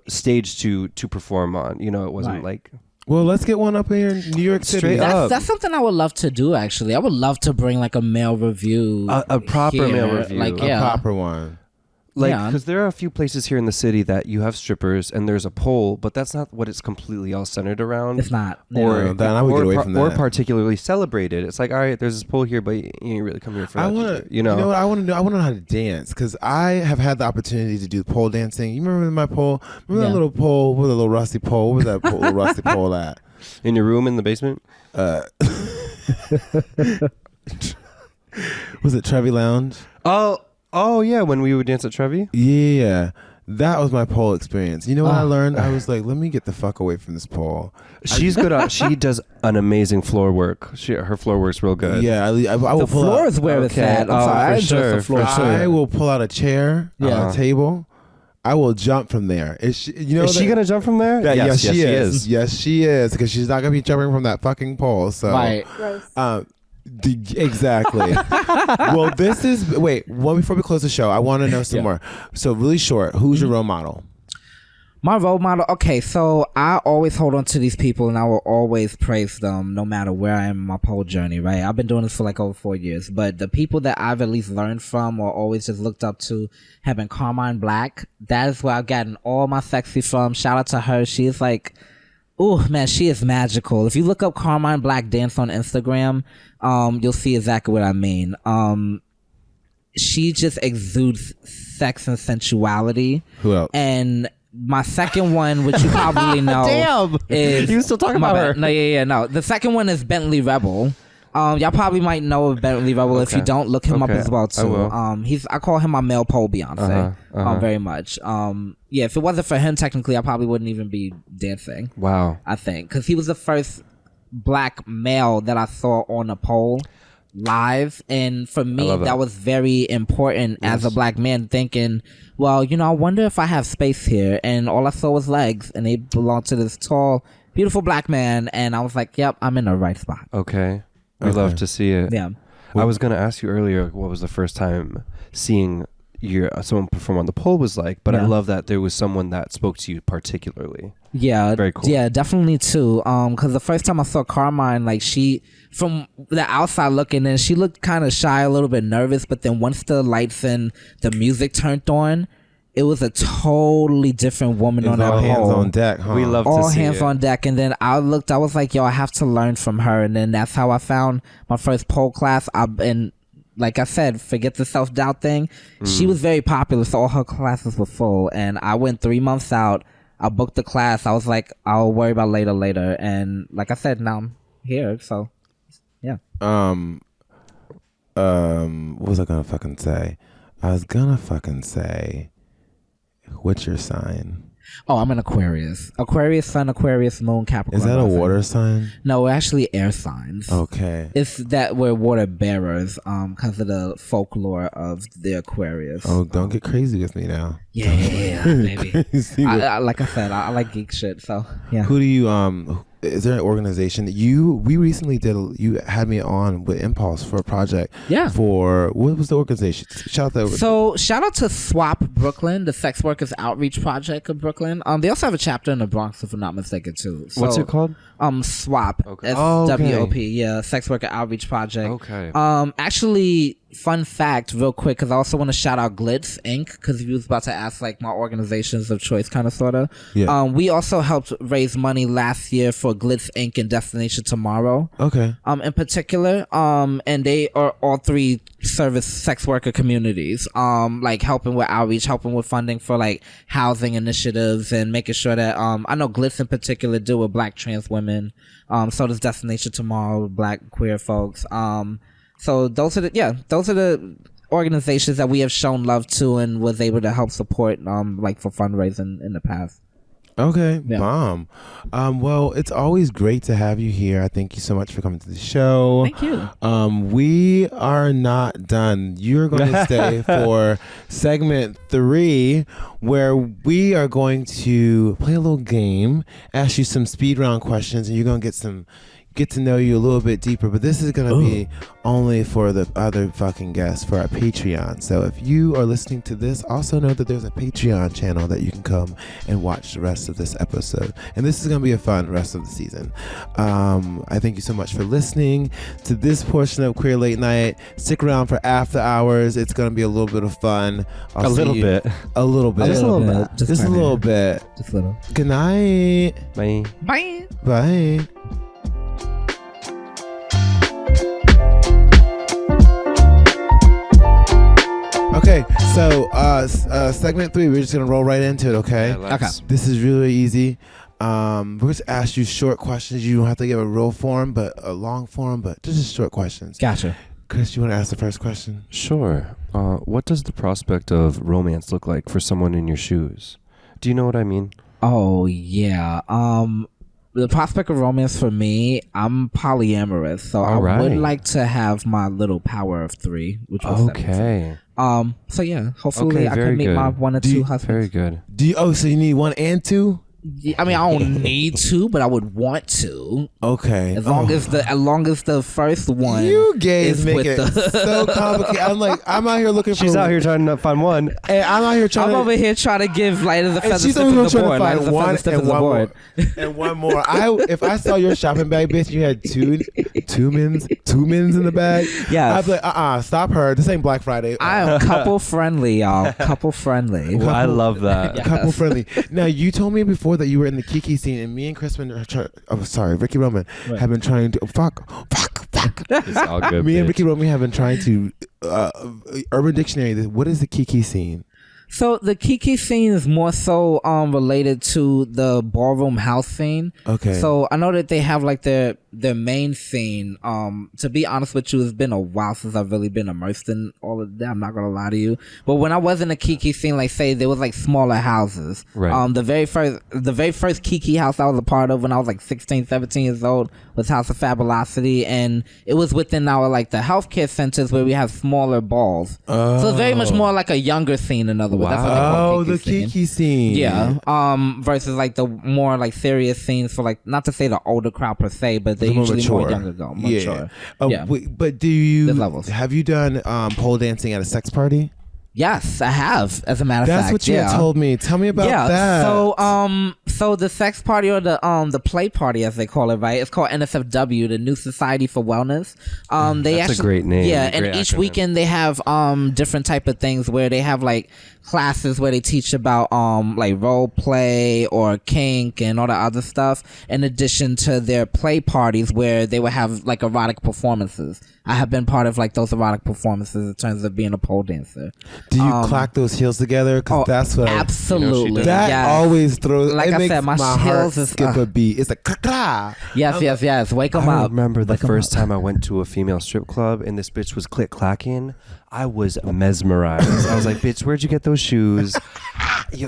[SPEAKER 3] stage to perform on. You know, it wasn't like...
[SPEAKER 1] Well, let's get one up here in New York City.
[SPEAKER 2] That's something I would love to do, actually. I would love to bring like a male review.
[SPEAKER 3] A proper male review.
[SPEAKER 2] Like,
[SPEAKER 1] a proper one.
[SPEAKER 3] Like,
[SPEAKER 2] Yeah.
[SPEAKER 3] because there are a few places here in the city that you have strippers and there's a pole, but that's not what it's completely all centered around.
[SPEAKER 2] It's not.
[SPEAKER 1] Or then I would get away from
[SPEAKER 3] or
[SPEAKER 1] that.
[SPEAKER 3] particularly celebrated. It's like, all right, there's this pole here, but you ain't really come here for that.
[SPEAKER 1] I want to,
[SPEAKER 3] you know
[SPEAKER 1] what I want to do? I want to know how to dance because I have had the opportunity to do pole dancing. You remember my pole? Remember that little pole with a little rusty pole? Where's that little rusty pole at?
[SPEAKER 3] In your room in the basement?
[SPEAKER 1] Was it Trevi Lounge?
[SPEAKER 3] Oh yeah, when we would dance at Trevi?
[SPEAKER 1] Yeah. That was my pole experience. You know what I learned? I was like, let me get the fuck away from this pole.
[SPEAKER 3] She's good at, she does an amazing floor work. Her floor work's real good.
[SPEAKER 1] Yeah, I will
[SPEAKER 2] The
[SPEAKER 1] pull
[SPEAKER 2] floor
[SPEAKER 1] out,
[SPEAKER 2] is where it's
[SPEAKER 3] Okay.
[SPEAKER 2] at.
[SPEAKER 3] Oh,
[SPEAKER 2] I
[SPEAKER 3] for
[SPEAKER 2] adjust
[SPEAKER 3] sure,
[SPEAKER 2] the floor
[SPEAKER 3] for
[SPEAKER 2] too.
[SPEAKER 3] sure.
[SPEAKER 1] I will pull out a chair,
[SPEAKER 2] Yeah.
[SPEAKER 1] a table. I will jump from there. Is she, you know
[SPEAKER 3] Is she gonna jump from there?
[SPEAKER 1] Yeah, yes, she is.
[SPEAKER 3] is.
[SPEAKER 1] Yes, she is because she's not gonna be jumping from that fucking pole. So
[SPEAKER 2] Right.
[SPEAKER 1] exactly. Well, this is one before we close the show. I want to know some more. So really short. Who's your role model?
[SPEAKER 2] My role model. Okay, so I always hold on to these people, and I will always praise them, no matter where I am in my pole journey. Right? I've been doing this for like over 4 years, but the people that I've at least learned from or always just looked up to have been Carmine Black. That is where I've gotten all my sexy from. Shout out to her. She is like, oh man, she is magical. If you look up Carmine Black dance on Instagram, you'll see exactly what I mean. She just exudes sex and sensuality.
[SPEAKER 1] Who else?
[SPEAKER 2] And my second one, which you probably know,
[SPEAKER 3] Damn.
[SPEAKER 2] is
[SPEAKER 3] You still talking
[SPEAKER 2] my
[SPEAKER 3] about
[SPEAKER 2] bad.
[SPEAKER 3] her?
[SPEAKER 2] No, no. The second one is Bentley Rebel. Y'all probably might know of Bentley Rebel. If you
[SPEAKER 3] Okay.
[SPEAKER 2] don't, look him up
[SPEAKER 3] Okay.
[SPEAKER 2] as well
[SPEAKER 3] I
[SPEAKER 2] too.
[SPEAKER 3] will.
[SPEAKER 2] I call him my male pole Beyonce. Very much. Yeah, if it wasn't for him, technically, I probably wouldn't even be dancing.
[SPEAKER 3] Wow.
[SPEAKER 2] I think because he was the first black male that I saw on a pole live, and for me that was very important as a black man, thinking, well, I wonder if I have space here, and all I saw was legs, and they belonged to this tall, beautiful black man, and I was like, yep, I'm in the right spot.
[SPEAKER 3] Okay. We love to see it.
[SPEAKER 2] Yeah.
[SPEAKER 3] I was gonna ask you earlier what was the first time seeing someone perform on the pole was like, but I love that there was someone that spoke to you particularly.
[SPEAKER 2] Yeah,
[SPEAKER 3] very cool.
[SPEAKER 2] Yeah, definitely too. Because the first time I saw Carmine, like from the outside looking in, she looked kind of shy, a little bit nervous. But then once the lights and the music turned on, it was a totally different woman on that
[SPEAKER 1] all hands
[SPEAKER 2] pole.
[SPEAKER 1] on deck, huh?
[SPEAKER 3] We love
[SPEAKER 2] All
[SPEAKER 3] to see
[SPEAKER 2] hands
[SPEAKER 3] it.
[SPEAKER 2] on deck. And then I was like, yo, I have to learn from her. And then that's how I found my first pole class. And like I said, forget the self-doubt thing. She was very popular, so all her classes were full. And I went 3 months out. I booked the class. I was like, I'll worry about later. And like I said, now I'm here. So, yeah.
[SPEAKER 1] What was I gonna fucking say? I was gonna fucking say, what's your sign?
[SPEAKER 2] Oh, I'm an Aquarius. Aquarius sun, Aquarius moon, Capricorn.
[SPEAKER 1] Is that a
[SPEAKER 2] rising.
[SPEAKER 1] water sign?
[SPEAKER 2] No, we're actually air signs.
[SPEAKER 1] Okay.
[SPEAKER 2] It's that we're water bearers, because of the folklore of the Aquarius.
[SPEAKER 1] Oh, don't get crazy with me now.
[SPEAKER 2] Yeah, baby.
[SPEAKER 1] See what-
[SPEAKER 2] Like I said, I like geek shit. So yeah.
[SPEAKER 1] Who do you is there an organization that we recently you had me on with Impulse for a project?
[SPEAKER 2] Yeah.
[SPEAKER 1] For what was the organization? Shout out
[SPEAKER 2] So shout out to SWAP Brooklyn, the Sex Workers Outreach Project of Brooklyn. They also have a chapter in the Bronx, if I'm not mistaken, too. So,
[SPEAKER 3] What's it called?
[SPEAKER 2] SWAP.
[SPEAKER 3] Okay.
[SPEAKER 2] SWOP. Yeah, Sex Worker Outreach Project.
[SPEAKER 3] Okay.
[SPEAKER 2] Actually, fun fact, real quick, because I also want to shout out Glitz Inc. Because you was about to ask like my organizations of choice, kind of sorta.
[SPEAKER 1] Yeah.
[SPEAKER 2] We also helped raise money last year for Glitz Inc. and Destination Tomorrow.
[SPEAKER 1] Okay.
[SPEAKER 2] In particular, and they are all three service sex worker communities, like helping with outreach, helping with funding for like housing initiatives, and making sure that I know Glitz in particular deal with black trans women. So does Destination Tomorrow, black queer folks. So those are the organizations that we have shown love to and was able to help support like for fundraising in the past.
[SPEAKER 1] Okay,
[SPEAKER 2] Yeah.
[SPEAKER 1] bomb. Well, it's always great to have you here. I thank you so much for coming to the show.
[SPEAKER 2] Thank you.
[SPEAKER 1] We are not done. You're going to stay for segment 3, where we are going to play a little game, ask you some speed round questions, and you're going to get some get to know you a little bit deeper. But this is gonna be only for the other fucking guests for our Patreon. So if you are listening to this, also know that there's a Patreon channel that you can come and watch the rest of this episode. And this is gonna be a fun rest of the season. I thank you so much for listening to this portion of Queer Late Night. Stick around for after hours. It's gonna be a little bit of fun.
[SPEAKER 3] A little bit.
[SPEAKER 1] Just a little bit. Just a little bit.
[SPEAKER 2] Just a little.
[SPEAKER 1] Good night.
[SPEAKER 3] Bye.
[SPEAKER 2] Bye.
[SPEAKER 1] Bye. Okay, so segment 3, we're just gonna roll right into it. Okay.
[SPEAKER 2] Okay.
[SPEAKER 1] This is really easy. We're going to ask you short questions. You don't have to give a real form, but a long form, but just short questions.
[SPEAKER 2] Gotcha.
[SPEAKER 1] Chris, you want to ask the first question?
[SPEAKER 3] Sure. What does the prospect of romance look like for someone in your shoes? Do you know what I mean?
[SPEAKER 2] Oh yeah. The prospect of romance for me, I'm polyamorous, so I would like to have my little power of 3, which was 17. So yeah, hopefully I can meet my 1 or 2 husbands.
[SPEAKER 3] Very good.
[SPEAKER 1] So you need 1 and 2?
[SPEAKER 2] I mean, I don't need to, but I would want to.
[SPEAKER 1] Okay.
[SPEAKER 2] As long as the first one.
[SPEAKER 1] You gays
[SPEAKER 2] is
[SPEAKER 1] make
[SPEAKER 2] with
[SPEAKER 1] it
[SPEAKER 2] the
[SPEAKER 1] so complicated. I'm out here looking for.
[SPEAKER 3] She's out here trying to find one.
[SPEAKER 1] And I'm out here trying.
[SPEAKER 2] I'm over here trying to give light as a feather
[SPEAKER 1] she's
[SPEAKER 2] stiff
[SPEAKER 1] over here
[SPEAKER 2] as the
[SPEAKER 1] trying
[SPEAKER 2] board.
[SPEAKER 1] to
[SPEAKER 2] Light as
[SPEAKER 1] find
[SPEAKER 2] a
[SPEAKER 1] one
[SPEAKER 2] feather stiff
[SPEAKER 1] and
[SPEAKER 2] as the
[SPEAKER 1] one more.
[SPEAKER 2] board.
[SPEAKER 1] And one more. If I saw your shopping bag, bitch, you had two mins in the bag.
[SPEAKER 2] Yeah.
[SPEAKER 1] I'd be like, stop her. This ain't Black Friday.
[SPEAKER 2] I am couple friendly, y'all. Couple friendly.
[SPEAKER 3] Well, I love that.
[SPEAKER 2] Yeah.
[SPEAKER 1] Couple friendly. Now, you told me before that you were in the Kiki scene, and me and Ricky Roman have been trying to fuck.
[SPEAKER 3] It's all good.
[SPEAKER 1] Me and
[SPEAKER 3] bitch.
[SPEAKER 1] Ricky Roman have been trying to Urban Dictionary. What is the Kiki scene?
[SPEAKER 2] So the Kiki scene is more so related to the ballroom house scene.
[SPEAKER 1] Okay.
[SPEAKER 2] So I know that they have like their main scene. To be honest with you, it's been a while since I've really been immersed in all of that. I'm not gonna lie to you. But when I was in a Kiki scene, like say there was like smaller houses.
[SPEAKER 3] Right.
[SPEAKER 2] The very first Kiki house I was a part of when I was like 16, 17 years old was House of Fabulosity, and it was within our like the healthcare centers where we have smaller balls. So it's very much more like a younger scene, in other words. That's what they call
[SPEAKER 1] the Kiki scene.
[SPEAKER 2] Yeah. Versus like the more like serious scenes for like, not to say the older crowd per se, but they're usually more younger though. Mature.
[SPEAKER 1] Yeah. But do you
[SPEAKER 2] There's levels.
[SPEAKER 1] have you done pole dancing at a sex party?
[SPEAKER 2] Yes, I have. As a matter of fact,
[SPEAKER 1] that's what you had told me. Tell me about that.
[SPEAKER 2] So the sex party, or the play party as they call it, right? It's called NSFW, the New Society for Wellness.
[SPEAKER 3] That's a great name.
[SPEAKER 2] Yeah, and
[SPEAKER 3] Great
[SPEAKER 2] each
[SPEAKER 3] acronym.
[SPEAKER 2] weekend they have different type of things where they have like classes where they teach about like role play or kink and all the other stuff, in addition to their play parties where they would have like erotic performances. I have been part of like those erotic performances in terms of being a pole dancer.
[SPEAKER 1] Do you clack those heels together? Because that's what
[SPEAKER 2] absolutely.
[SPEAKER 1] that
[SPEAKER 2] yes.
[SPEAKER 1] always throws.
[SPEAKER 2] Like
[SPEAKER 1] it
[SPEAKER 2] I
[SPEAKER 1] makes
[SPEAKER 2] said, my
[SPEAKER 1] heart
[SPEAKER 2] heels is
[SPEAKER 1] skip a beat. It's like kra.
[SPEAKER 2] Yes. Wake them
[SPEAKER 3] I
[SPEAKER 2] up.
[SPEAKER 3] remember the
[SPEAKER 2] Wake 'em
[SPEAKER 3] first
[SPEAKER 2] up.
[SPEAKER 3] time I went to a female strip club and this bitch was click clacking. I was mesmerized. I was like, "Bitch, where'd you get those shoes?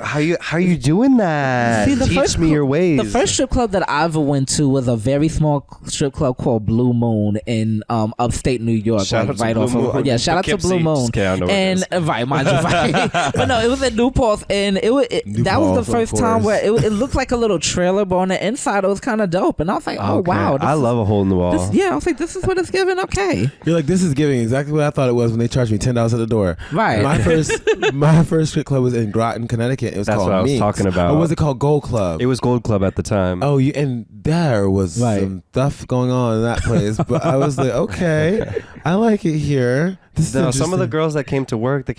[SPEAKER 3] How you doing that?
[SPEAKER 2] See, the
[SPEAKER 3] Teach
[SPEAKER 2] first
[SPEAKER 3] me your ways."
[SPEAKER 2] The first strip club that I ever went to was a very small strip club called Blue Moon in upstate New York.
[SPEAKER 3] Shout out to Blue Moon.
[SPEAKER 2] Shout out to Blue
[SPEAKER 3] Poughkeepsie.
[SPEAKER 2] Moon.
[SPEAKER 3] Okay, I know what it
[SPEAKER 2] And
[SPEAKER 3] is.
[SPEAKER 2] right, mind you, right. But no, it was at Newport's, and that was
[SPEAKER 1] Newport's,
[SPEAKER 2] the first
[SPEAKER 1] of
[SPEAKER 2] time
[SPEAKER 1] course.
[SPEAKER 2] where it looked like a little trailer, but on the inside it was kind of dope. And I was like, oh
[SPEAKER 3] Okay.
[SPEAKER 2] wow,
[SPEAKER 3] I love a hole in the wall.
[SPEAKER 2] I was like, this is what it's giving. Okay,
[SPEAKER 1] You're like, this is giving exactly what I thought it was when they charged me $10 at the door.
[SPEAKER 2] right.
[SPEAKER 1] My first strip club was in Groton, Connecticut. It was
[SPEAKER 3] That's
[SPEAKER 1] called
[SPEAKER 3] what I was
[SPEAKER 1] Meeks.
[SPEAKER 3] talking about.
[SPEAKER 1] Or was it called Gold Club?
[SPEAKER 3] It was Gold Club at the time.
[SPEAKER 1] Oh, and there was
[SPEAKER 2] Right.
[SPEAKER 1] some stuff going on in that place. But I was like, okay, I like it here. This is
[SPEAKER 3] No, some of the
[SPEAKER 1] interesting.
[SPEAKER 3] girls that came to work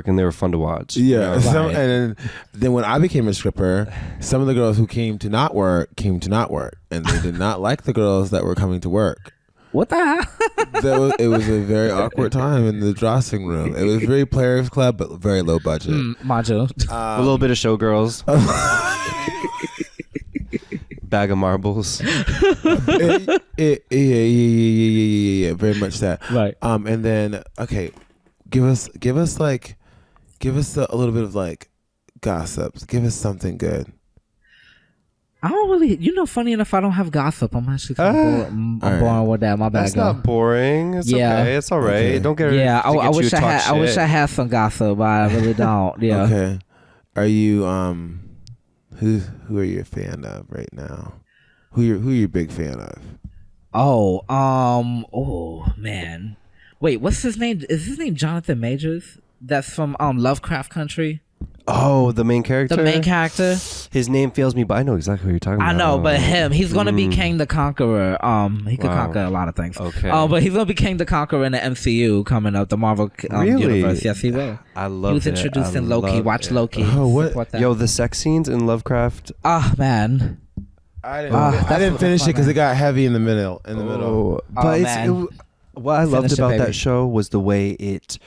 [SPEAKER 3] and they were fun to watch.
[SPEAKER 1] Yeah,
[SPEAKER 3] You know?
[SPEAKER 1] and then when I became a stripper, some of the girls who came to not work, and they did not like the girls that were coming to work.
[SPEAKER 2] What the hell?
[SPEAKER 1] It was a very awkward time in the dressing room. It was very Players Club, but very low budget.
[SPEAKER 2] Macho.
[SPEAKER 3] A little bit of showgirls. Bag of marbles.
[SPEAKER 1] Yeah, very much that.
[SPEAKER 2] Right.
[SPEAKER 1] And then okay, give us a little bit of like gossips. Give us something good.
[SPEAKER 2] I don't really, funny enough, I don't have gossip. I'm actually kind of bored. I'm boring with that. My bad.
[SPEAKER 3] That's not boring. It's okay. It's all right.
[SPEAKER 1] Okay.
[SPEAKER 3] Don't get
[SPEAKER 2] Yeah, I
[SPEAKER 3] get you
[SPEAKER 2] wish
[SPEAKER 3] to
[SPEAKER 2] I
[SPEAKER 3] talk
[SPEAKER 2] had. I wish
[SPEAKER 3] shit.
[SPEAKER 2] I had some gossip, but I really don't. Yeah.
[SPEAKER 1] Okay. Are you who are you a fan of right now? Who you're a big fan of?
[SPEAKER 2] Oh man. Wait, what's his name? Is his name Jonathan Majors? That's from Lovecraft Country.
[SPEAKER 3] Oh, the main character.
[SPEAKER 2] The main character.
[SPEAKER 3] His name fails me, but I know exactly what you're talking about.
[SPEAKER 2] I know, but he's gonna be Kang the Conqueror. He could conquer a lot of things.
[SPEAKER 3] Okay.
[SPEAKER 2] But he's gonna be Kang the Conqueror in the MCU coming up, the Marvel universe. Yes, he will.
[SPEAKER 3] I love it.
[SPEAKER 2] He was introduced in Loki. Watch Loki.
[SPEAKER 1] Oh, what?
[SPEAKER 2] Support that.
[SPEAKER 3] Yo, the sex scenes in Lovecraft.
[SPEAKER 2] Man.
[SPEAKER 1] I didn't finish it because it got heavy in the middle.
[SPEAKER 3] But
[SPEAKER 2] man.
[SPEAKER 3] What I loved
[SPEAKER 2] Finish it,
[SPEAKER 3] about
[SPEAKER 2] baby.
[SPEAKER 3] that show was the way it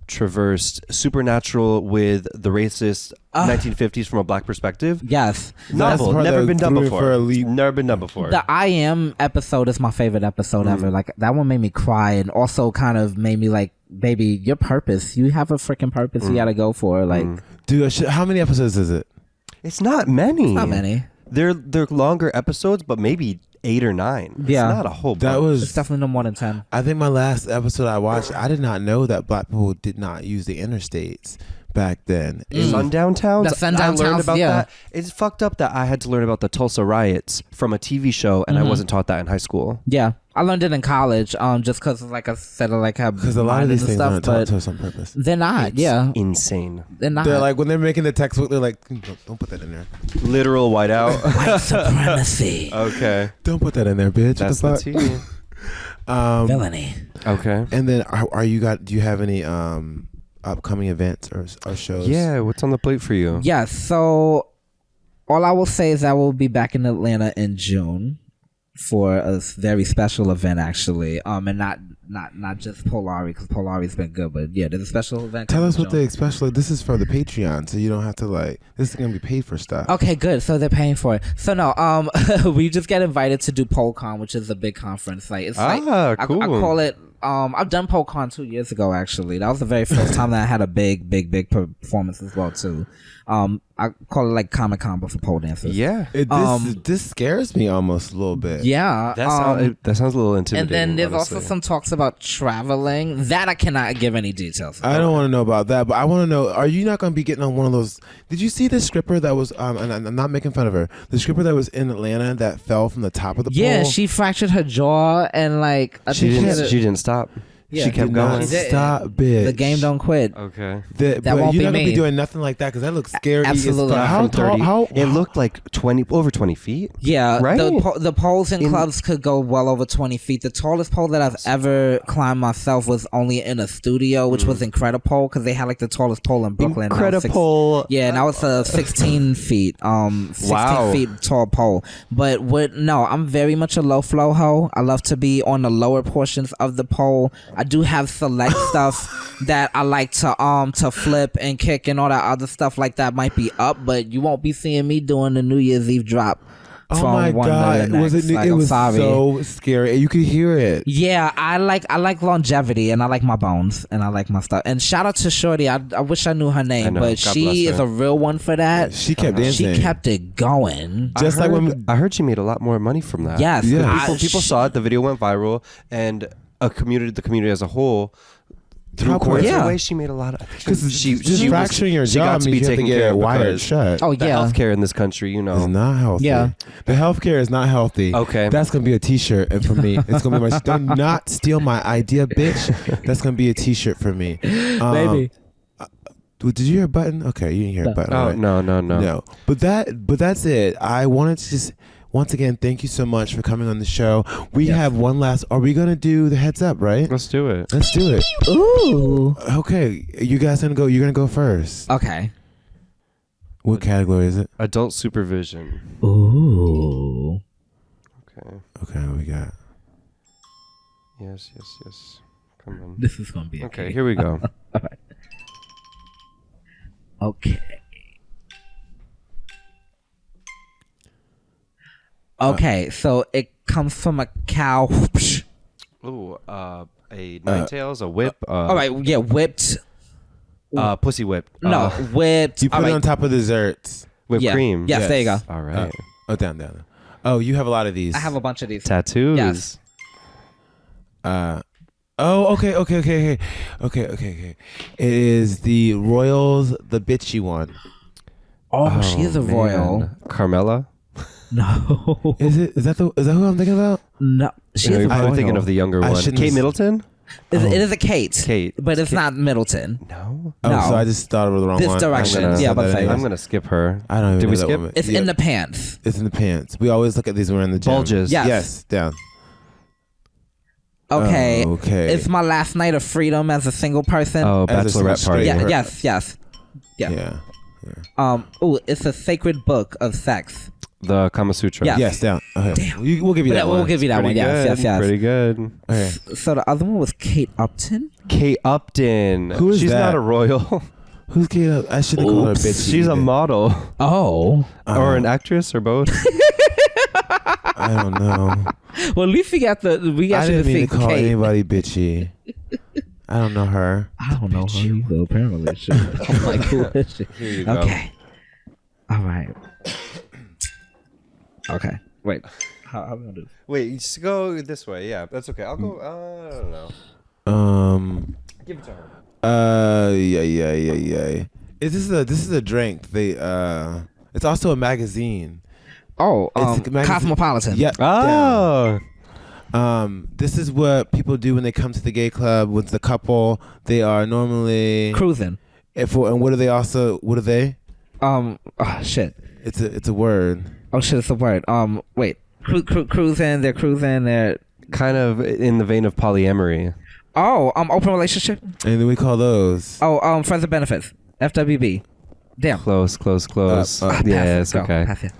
[SPEAKER 3] traversed supernatural with the racist 1950s from a black perspective.
[SPEAKER 2] Yes.
[SPEAKER 3] Novel,
[SPEAKER 1] That's
[SPEAKER 3] never been done
[SPEAKER 1] through
[SPEAKER 3] before.
[SPEAKER 1] for a leap.
[SPEAKER 3] Never been done before.
[SPEAKER 2] The I Am episode is my favorite episode ever. Like, that one made me cry and also kind of made me like, baby, your purpose. You have a freaking purpose you gotta go for. Like,
[SPEAKER 1] Dude, how many episodes is it?
[SPEAKER 3] It's not many.
[SPEAKER 2] not many.
[SPEAKER 3] They're longer episodes, but maybe 8 or 9. It's
[SPEAKER 2] Yeah.
[SPEAKER 3] not a whole bunch.
[SPEAKER 1] That
[SPEAKER 2] It's
[SPEAKER 1] was.
[SPEAKER 2] definitely no more than 10.
[SPEAKER 1] I think my last episode I watched, I did not know that black people did not use the interstates back then.
[SPEAKER 3] Sundown Towns.
[SPEAKER 2] The Sundown
[SPEAKER 3] I learned
[SPEAKER 2] Towns,
[SPEAKER 3] about
[SPEAKER 2] yeah.
[SPEAKER 3] that. It's fucked up that I had to learn about the Tulsa riots from a TV show, and I wasn't taught that in high school.
[SPEAKER 2] Yeah. I learned it in college, just because, like I said, I like have
[SPEAKER 1] Because a lot of these things aren't taught
[SPEAKER 2] but
[SPEAKER 1] to us on purpose.
[SPEAKER 2] they're not.
[SPEAKER 3] It's
[SPEAKER 2] Yeah,
[SPEAKER 3] insane.
[SPEAKER 2] they're not.
[SPEAKER 1] They're like, when they're making the textbook, they're like, don't put that in there.
[SPEAKER 3] Literal whiteout.
[SPEAKER 2] white supremacy,
[SPEAKER 3] Okay,
[SPEAKER 1] Don't put that in there, bitch.
[SPEAKER 3] that's
[SPEAKER 1] What
[SPEAKER 3] the
[SPEAKER 1] the fuck?
[SPEAKER 3] tea.
[SPEAKER 2] villainy.
[SPEAKER 3] Okay.
[SPEAKER 1] And then do you have any upcoming events or shows?
[SPEAKER 3] Yeah, what's on the plate for you?
[SPEAKER 2] Yeah. So all I will say is I will be back in Atlanta in June for a very special event, actually. And not just Polari, because Polari's been good, but yeah, there's a special event.
[SPEAKER 1] Tell
[SPEAKER 2] coming
[SPEAKER 1] us
[SPEAKER 2] in
[SPEAKER 1] what
[SPEAKER 2] June.
[SPEAKER 1] the special. This is for the Patreon, so you don't have to this is gonna be paid for stuff.
[SPEAKER 2] Okay, good. So they're paying for it. So no, we just get invited to do PoleCon, which is a big conference. Like, it's like
[SPEAKER 3] cool.
[SPEAKER 2] I call it. I've done PoleCon 2 years ago. Actually, that was the very first time that I had a big performance as well too. I call it like Comic-Con, but for pole dancers.
[SPEAKER 3] Yeah.
[SPEAKER 1] This scares me almost a little bit.
[SPEAKER 2] Yeah.
[SPEAKER 3] That sounds a little
[SPEAKER 2] and
[SPEAKER 3] intimidating.
[SPEAKER 2] then there's
[SPEAKER 3] honestly.
[SPEAKER 2] also some talks about traveling that I cannot give any details about.
[SPEAKER 1] I don't want to know about that, but I want to know: are you not going to be getting on one of those? Did you see the stripper that was? And I'm not making fun of her. The stripper that was in Atlanta that fell from the top of the
[SPEAKER 2] Yeah,
[SPEAKER 1] pole.
[SPEAKER 2] she fractured her jaw and like I
[SPEAKER 3] She
[SPEAKER 2] think
[SPEAKER 3] didn't. She didn't stop.
[SPEAKER 2] Yeah.
[SPEAKER 3] She kept
[SPEAKER 1] Did not
[SPEAKER 3] going.
[SPEAKER 2] She did.
[SPEAKER 1] stop, bitch.
[SPEAKER 2] the game don't quit.
[SPEAKER 3] Okay.
[SPEAKER 2] That
[SPEAKER 1] but
[SPEAKER 2] won't
[SPEAKER 1] you're
[SPEAKER 2] be
[SPEAKER 1] not gonna
[SPEAKER 2] me.
[SPEAKER 1] be doing nothing like that because that looks scary.
[SPEAKER 2] Absolutely
[SPEAKER 1] as fuck.
[SPEAKER 2] not.
[SPEAKER 1] How
[SPEAKER 3] From 30.
[SPEAKER 1] tall?
[SPEAKER 3] It looked like over 20 feet.
[SPEAKER 2] Yeah,
[SPEAKER 3] Right?
[SPEAKER 2] the poles in clubs could go well over 20 feet. The tallest pole that I've ever climbed myself was only in a studio, which was Incredible, because they had like the tallest pole in Brooklyn. And I was
[SPEAKER 3] Incredible.
[SPEAKER 2] Yeah, and I was 16 feet, 16
[SPEAKER 3] Wow.
[SPEAKER 2] feet tall pole. But no, I'm very much a low flow hoe. I love to be on the lower portions of the pole. I do have select stuff that I like to flip and kick and all that other stuff like that might be up, but you won't be seeing me doing the New Year's Eve drop.
[SPEAKER 1] Oh
[SPEAKER 2] from
[SPEAKER 1] my
[SPEAKER 2] one to
[SPEAKER 1] god!
[SPEAKER 2] the
[SPEAKER 1] Was
[SPEAKER 2] next.
[SPEAKER 1] it?
[SPEAKER 2] Like,
[SPEAKER 1] It
[SPEAKER 2] I'm
[SPEAKER 1] was
[SPEAKER 2] sorry.
[SPEAKER 1] so scary. You could hear it.
[SPEAKER 2] Yeah, I like longevity and I like my bones and I like my stuff. And shout out to Shorty. I wish I knew her name,
[SPEAKER 3] I know.
[SPEAKER 2] but
[SPEAKER 3] God
[SPEAKER 2] she
[SPEAKER 3] bless
[SPEAKER 2] is
[SPEAKER 3] her.
[SPEAKER 2] a real one for that.
[SPEAKER 1] She kept dancing.
[SPEAKER 2] She kept it going.
[SPEAKER 1] Just like when
[SPEAKER 3] I heard she made a lot more money from that.
[SPEAKER 2] Yes,
[SPEAKER 1] Yeah.
[SPEAKER 3] People saw it. The video went viral, and the community as a whole. Through
[SPEAKER 1] How
[SPEAKER 3] course
[SPEAKER 2] Yeah.
[SPEAKER 3] way, she made a lot of.
[SPEAKER 1] because just fracturing your
[SPEAKER 3] she
[SPEAKER 1] jaw
[SPEAKER 3] got to be
[SPEAKER 1] means you have to
[SPEAKER 3] taken
[SPEAKER 1] get
[SPEAKER 3] care
[SPEAKER 1] it
[SPEAKER 3] of
[SPEAKER 1] wired
[SPEAKER 3] because
[SPEAKER 1] shut.
[SPEAKER 2] Oh
[SPEAKER 3] the
[SPEAKER 2] yeah.
[SPEAKER 3] healthcare in this country,
[SPEAKER 1] It's not healthy.
[SPEAKER 2] Yeah.
[SPEAKER 1] The healthcare is not healthy.
[SPEAKER 3] Okay.
[SPEAKER 1] That's gonna be a T-shirt, and for me, it's gonna be my. Do not steal my idea, bitch. That's gonna be a T-shirt for me.
[SPEAKER 2] Baby.
[SPEAKER 1] Did you hear a button? Okay, you didn't hear a button.
[SPEAKER 3] Oh
[SPEAKER 1] right?
[SPEAKER 3] no.
[SPEAKER 1] But that's it. I wanted to just once again thank you so much for coming on the show. We have one last. Are we gonna do the heads up? Right.
[SPEAKER 3] Let's do it.
[SPEAKER 1] Let's do it.
[SPEAKER 2] Ooh.
[SPEAKER 1] Okay, you guys gonna go. You're gonna go first.
[SPEAKER 2] Okay.
[SPEAKER 1] What category is it?
[SPEAKER 3] Adult supervision.
[SPEAKER 2] Ooh.
[SPEAKER 3] Okay.
[SPEAKER 1] Okay, what we got.
[SPEAKER 3] Yes. Come on.
[SPEAKER 2] This is gonna be
[SPEAKER 3] Okay, here we go.
[SPEAKER 2] Okay. Okay, so it comes from a cow.
[SPEAKER 3] Ooh, a nine tails, a whip.
[SPEAKER 2] All right, yeah, whipped.
[SPEAKER 3] Pussy whip.
[SPEAKER 2] No, whipped.
[SPEAKER 1] You put
[SPEAKER 2] all
[SPEAKER 1] it
[SPEAKER 2] right.
[SPEAKER 1] on top of desserts.
[SPEAKER 3] Whipped
[SPEAKER 2] Yeah.
[SPEAKER 3] cream.
[SPEAKER 2] Yes, there you go.
[SPEAKER 3] All right.
[SPEAKER 1] Oh, down. Oh, you have a lot of these.
[SPEAKER 2] I have a bunch of these.
[SPEAKER 3] Tattoos.
[SPEAKER 2] Yes.
[SPEAKER 1] Oh, okay. It is the Royals, the bitchy one.
[SPEAKER 2] Oh, she is a
[SPEAKER 3] man.
[SPEAKER 2] royal.
[SPEAKER 3] Carmela.
[SPEAKER 2] No.
[SPEAKER 1] Is that who I'm thinking about?
[SPEAKER 2] No. She's
[SPEAKER 3] You're probably
[SPEAKER 2] royal.
[SPEAKER 3] thinking of the younger
[SPEAKER 1] I
[SPEAKER 3] one.
[SPEAKER 1] shouldn't
[SPEAKER 3] Kate
[SPEAKER 1] have-
[SPEAKER 3] Middleton?
[SPEAKER 2] It is a Kate.
[SPEAKER 3] Kate.
[SPEAKER 2] But it's not Middleton.
[SPEAKER 3] No.
[SPEAKER 1] Oh,
[SPEAKER 2] No.
[SPEAKER 1] so I just thought it was the wrong
[SPEAKER 2] This
[SPEAKER 1] one.
[SPEAKER 2] direction.
[SPEAKER 1] I'm gonna
[SPEAKER 2] Yeah,
[SPEAKER 1] say
[SPEAKER 2] but
[SPEAKER 1] that
[SPEAKER 2] say-
[SPEAKER 1] anyways.
[SPEAKER 3] I'm going to skip her.
[SPEAKER 1] I don't even
[SPEAKER 3] Did
[SPEAKER 1] know
[SPEAKER 3] we
[SPEAKER 1] that
[SPEAKER 3] skip?
[SPEAKER 1] woman.
[SPEAKER 2] It's
[SPEAKER 1] Yeah,
[SPEAKER 2] in the pants.
[SPEAKER 1] It's in the pants. We always look at these when we're in the gym.
[SPEAKER 3] Bulges.
[SPEAKER 2] Yes.
[SPEAKER 1] Yes, down.
[SPEAKER 2] Okay.
[SPEAKER 1] Okay.
[SPEAKER 2] It's my last night of freedom as a single person.
[SPEAKER 3] Oh,
[SPEAKER 1] As a
[SPEAKER 3] bachelorette party.
[SPEAKER 1] straight-
[SPEAKER 2] Yeah, yes.
[SPEAKER 1] Yeah.
[SPEAKER 2] It's a sacred book of sex.
[SPEAKER 3] The Kama Sutra.
[SPEAKER 2] Yeah.
[SPEAKER 1] Yes, down. Okay. We'll give you that
[SPEAKER 2] We'll
[SPEAKER 1] one.
[SPEAKER 2] give you that
[SPEAKER 3] Pretty
[SPEAKER 2] one.
[SPEAKER 3] good.
[SPEAKER 2] Yes.
[SPEAKER 3] Pretty good.
[SPEAKER 1] Okay.
[SPEAKER 2] So the other one was Kate Upton.
[SPEAKER 3] Kate Upton.
[SPEAKER 1] Who is
[SPEAKER 3] She's
[SPEAKER 1] that?
[SPEAKER 3] not a royal.
[SPEAKER 1] Who's Kate? I shouldn't call her a bitch.
[SPEAKER 3] She's a
[SPEAKER 1] either.
[SPEAKER 3] model.
[SPEAKER 2] Oh.
[SPEAKER 3] Or an actress or both.
[SPEAKER 1] I don't know.
[SPEAKER 2] Well, at least we got
[SPEAKER 1] I
[SPEAKER 2] you to
[SPEAKER 1] didn't mean
[SPEAKER 2] see
[SPEAKER 1] to call
[SPEAKER 2] Kate.
[SPEAKER 1] anybody bitchy. I don't know her.
[SPEAKER 2] I don't know her either, apparently. I'm like, who is she?
[SPEAKER 3] Here you go.
[SPEAKER 2] Okay. All right. Okay. Wait. How are we going to do this?
[SPEAKER 3] Wait, you just go this way. Yeah, that's okay. I'll go. I don't know. Give it to her.
[SPEAKER 1] Yeah. This is a drink. It's also a magazine.
[SPEAKER 2] Oh,
[SPEAKER 1] It's a magazine.
[SPEAKER 2] Cosmopolitan.
[SPEAKER 1] Yep.
[SPEAKER 3] Oh.
[SPEAKER 1] This is what people do when they come to the gay club with the couple. They are normally
[SPEAKER 2] Cruising.
[SPEAKER 1] and what are they also? What are they?
[SPEAKER 2] Oh, shit.
[SPEAKER 1] It's a word.
[SPEAKER 2] Oh, shit, it's a word. Wait. Cruising. They're cruising. They're...
[SPEAKER 3] Kind of in the vein of polyamory.
[SPEAKER 2] Oh, open relationship.
[SPEAKER 1] And then we call those.
[SPEAKER 2] Oh, friends of benefits. FWB. Damn.
[SPEAKER 3] Close.
[SPEAKER 1] Up.
[SPEAKER 3] Yes,
[SPEAKER 2] Go.
[SPEAKER 3] okay.
[SPEAKER 2] Pass it.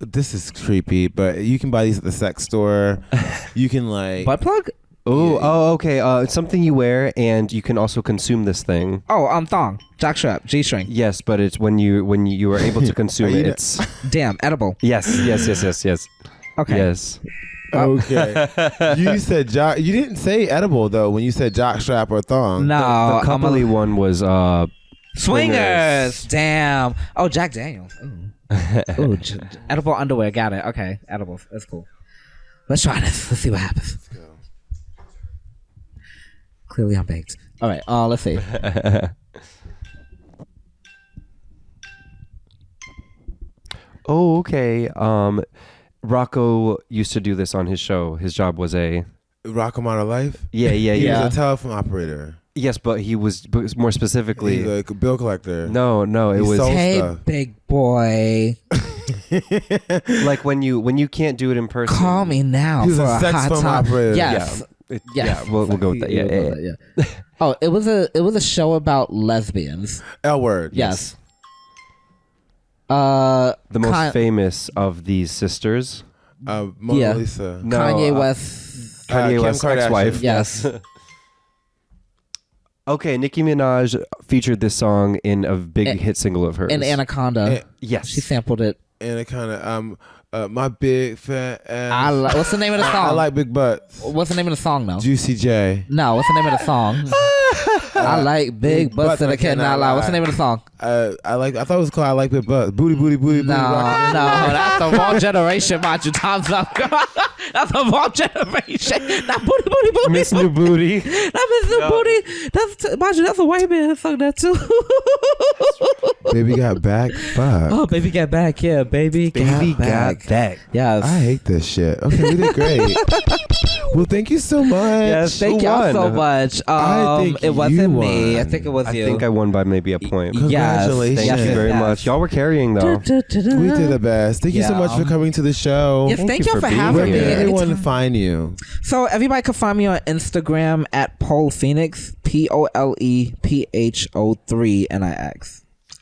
[SPEAKER 1] This is creepy, but you can buy these at the sex store. You can like.
[SPEAKER 2] Butt plug?
[SPEAKER 3] Oh, okay. It's something you wear, and you can also consume this thing.
[SPEAKER 2] Oh, thong. Jockstrap. G-string.
[SPEAKER 3] Yes, but it's when you are able to consume
[SPEAKER 1] Are
[SPEAKER 3] it.
[SPEAKER 1] you
[SPEAKER 3] It's
[SPEAKER 2] Damn. Edible.
[SPEAKER 3] yes.
[SPEAKER 2] Okay.
[SPEAKER 3] Yes.
[SPEAKER 1] Okay. You said jock. You didn't say edible though when you said jock strap or thong.
[SPEAKER 2] No.
[SPEAKER 3] The coupley one was
[SPEAKER 2] Swingers. Damn. Oh, Jack Daniels. Ooh, edible underwear. Got it. Okay. Edibles. That's cool. Let's try this. Let's see what happens. Let's go. Clearly I'm baked. All right. Let's see.
[SPEAKER 3] Oh, okay. Rocco used to do this on his show. His job was
[SPEAKER 1] Rock him out of life.
[SPEAKER 3] yeah.
[SPEAKER 1] He was a telephone operator.
[SPEAKER 3] Yes, but he was more specifically.
[SPEAKER 1] He's like a bill collector.
[SPEAKER 3] No, it
[SPEAKER 1] He
[SPEAKER 3] was
[SPEAKER 1] sold
[SPEAKER 2] Hey,
[SPEAKER 1] stuff.
[SPEAKER 2] big boy.
[SPEAKER 3] like when you can't do it in person.
[SPEAKER 2] Call me now
[SPEAKER 1] He was
[SPEAKER 2] for
[SPEAKER 1] a
[SPEAKER 2] a
[SPEAKER 1] sex
[SPEAKER 2] hot
[SPEAKER 1] phone
[SPEAKER 2] time.
[SPEAKER 1] operator.
[SPEAKER 2] Yes.
[SPEAKER 3] Yeah,
[SPEAKER 2] Yes.
[SPEAKER 3] we'll go with that. Yeah.
[SPEAKER 2] Oh, it was a show about lesbians.
[SPEAKER 1] L word.
[SPEAKER 2] Yes.
[SPEAKER 3] The most famous of these sisters.
[SPEAKER 1] Mona
[SPEAKER 2] Yeah.
[SPEAKER 1] Lisa.
[SPEAKER 3] No,
[SPEAKER 2] Kanye West.
[SPEAKER 3] Kanye
[SPEAKER 1] Kim
[SPEAKER 3] West's
[SPEAKER 1] Kardashian.
[SPEAKER 3] ex-wife.
[SPEAKER 2] Yes.
[SPEAKER 3] Okay, Nicki Minaj featured this song in a big hit single of hers.
[SPEAKER 2] And Anaconda.
[SPEAKER 3] Yes.
[SPEAKER 2] She sampled it.
[SPEAKER 1] And it kind of my big fat ass.
[SPEAKER 2] What's the name of the song?
[SPEAKER 1] I like big butts.
[SPEAKER 2] What's the name of the song, though?
[SPEAKER 1] Juicy J.
[SPEAKER 2] No, what's the name of the song? I like big butts that I cannot lie. What's the name of the song?
[SPEAKER 1] I thought it was called I like big butts. Booty.
[SPEAKER 2] No, that's the wrong generation, mind you. Time's up. That's the wrong generation. Not booty.
[SPEAKER 3] Miss New Booty.
[SPEAKER 2] Not Miss New Booty. That's mind you. That's a white man that sung that too.
[SPEAKER 1] Baby got back. Fuck.
[SPEAKER 2] Oh, baby got back. Yeah, baby got back.
[SPEAKER 3] back.
[SPEAKER 2] Yes.
[SPEAKER 1] I hate this shit. Okay, we did great. Well, thank you so much.
[SPEAKER 3] Yes,
[SPEAKER 2] Thank
[SPEAKER 3] Who
[SPEAKER 2] y'all
[SPEAKER 3] won?
[SPEAKER 2] so much.
[SPEAKER 1] I think
[SPEAKER 2] it wasn't
[SPEAKER 1] you
[SPEAKER 2] me. I
[SPEAKER 1] won.
[SPEAKER 2] think it was
[SPEAKER 3] I
[SPEAKER 2] you.
[SPEAKER 3] think I won by maybe a point.
[SPEAKER 2] Yes.
[SPEAKER 1] Congratulations.
[SPEAKER 3] Thank you very
[SPEAKER 2] Yes.
[SPEAKER 3] much. Y'all were carrying though.
[SPEAKER 1] We did the best. Thank you so
[SPEAKER 2] Yeah.
[SPEAKER 1] much for coming to the show.
[SPEAKER 2] Yes, thank
[SPEAKER 3] you
[SPEAKER 2] y'all
[SPEAKER 3] for
[SPEAKER 2] for
[SPEAKER 3] being
[SPEAKER 2] having
[SPEAKER 1] Where
[SPEAKER 2] me.
[SPEAKER 3] here.
[SPEAKER 1] can everyone
[SPEAKER 2] Anytime.
[SPEAKER 1] find you?
[SPEAKER 2] So everybody can find me on Instagram at Pole Phoenix, POLEPHO3 NIX.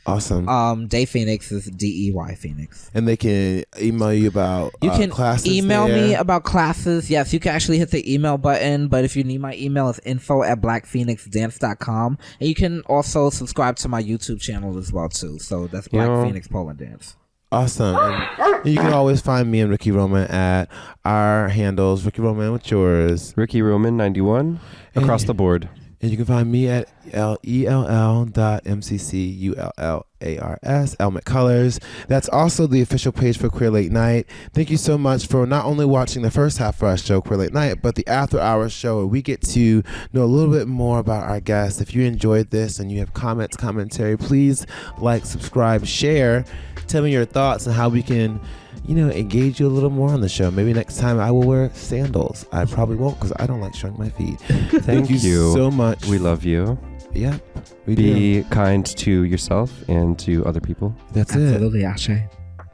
[SPEAKER 1] Awesome.
[SPEAKER 2] Dey Phoenix is DEY Phoenix.
[SPEAKER 1] And they can email you about
[SPEAKER 2] You can
[SPEAKER 1] classes
[SPEAKER 2] email
[SPEAKER 1] there.
[SPEAKER 2] me about classes. Yes, you can actually hit the email button, but if you need my email, it's info@blackphoenixdance.com. And you can also subscribe to my YouTube channel as well too. So that's Black Phoenix Pole and Dance.
[SPEAKER 1] Awesome. And you can always find me and Ricky Roman at our handles. Ricky Roman, what's yours?
[SPEAKER 3] Ricky Roman 91 across the board.
[SPEAKER 1] And you can find me at LELL.MCCULLARS, Element Colors. That's also the official page for Queer Late Night. Thank you so much for not only watching the first half of our show, Queer Late Night, but the after hours show where we get to know a little bit more about our guests. If you enjoyed this and you have comments, commentary, please like, subscribe, share. Tell me your thoughts on how we can, engage you a little more on the show. Maybe next time I will wear sandals. I probably won't because I don't like showing my feet. Thank you so much.
[SPEAKER 3] We love you.
[SPEAKER 1] Yeah.
[SPEAKER 3] Be kind to yourself and to other people.
[SPEAKER 1] That's
[SPEAKER 2] Absolutely, Ashe.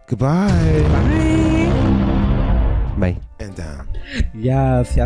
[SPEAKER 1] Goodbye.
[SPEAKER 2] Bye.
[SPEAKER 3] Bye.
[SPEAKER 1] And down.
[SPEAKER 2] Yes.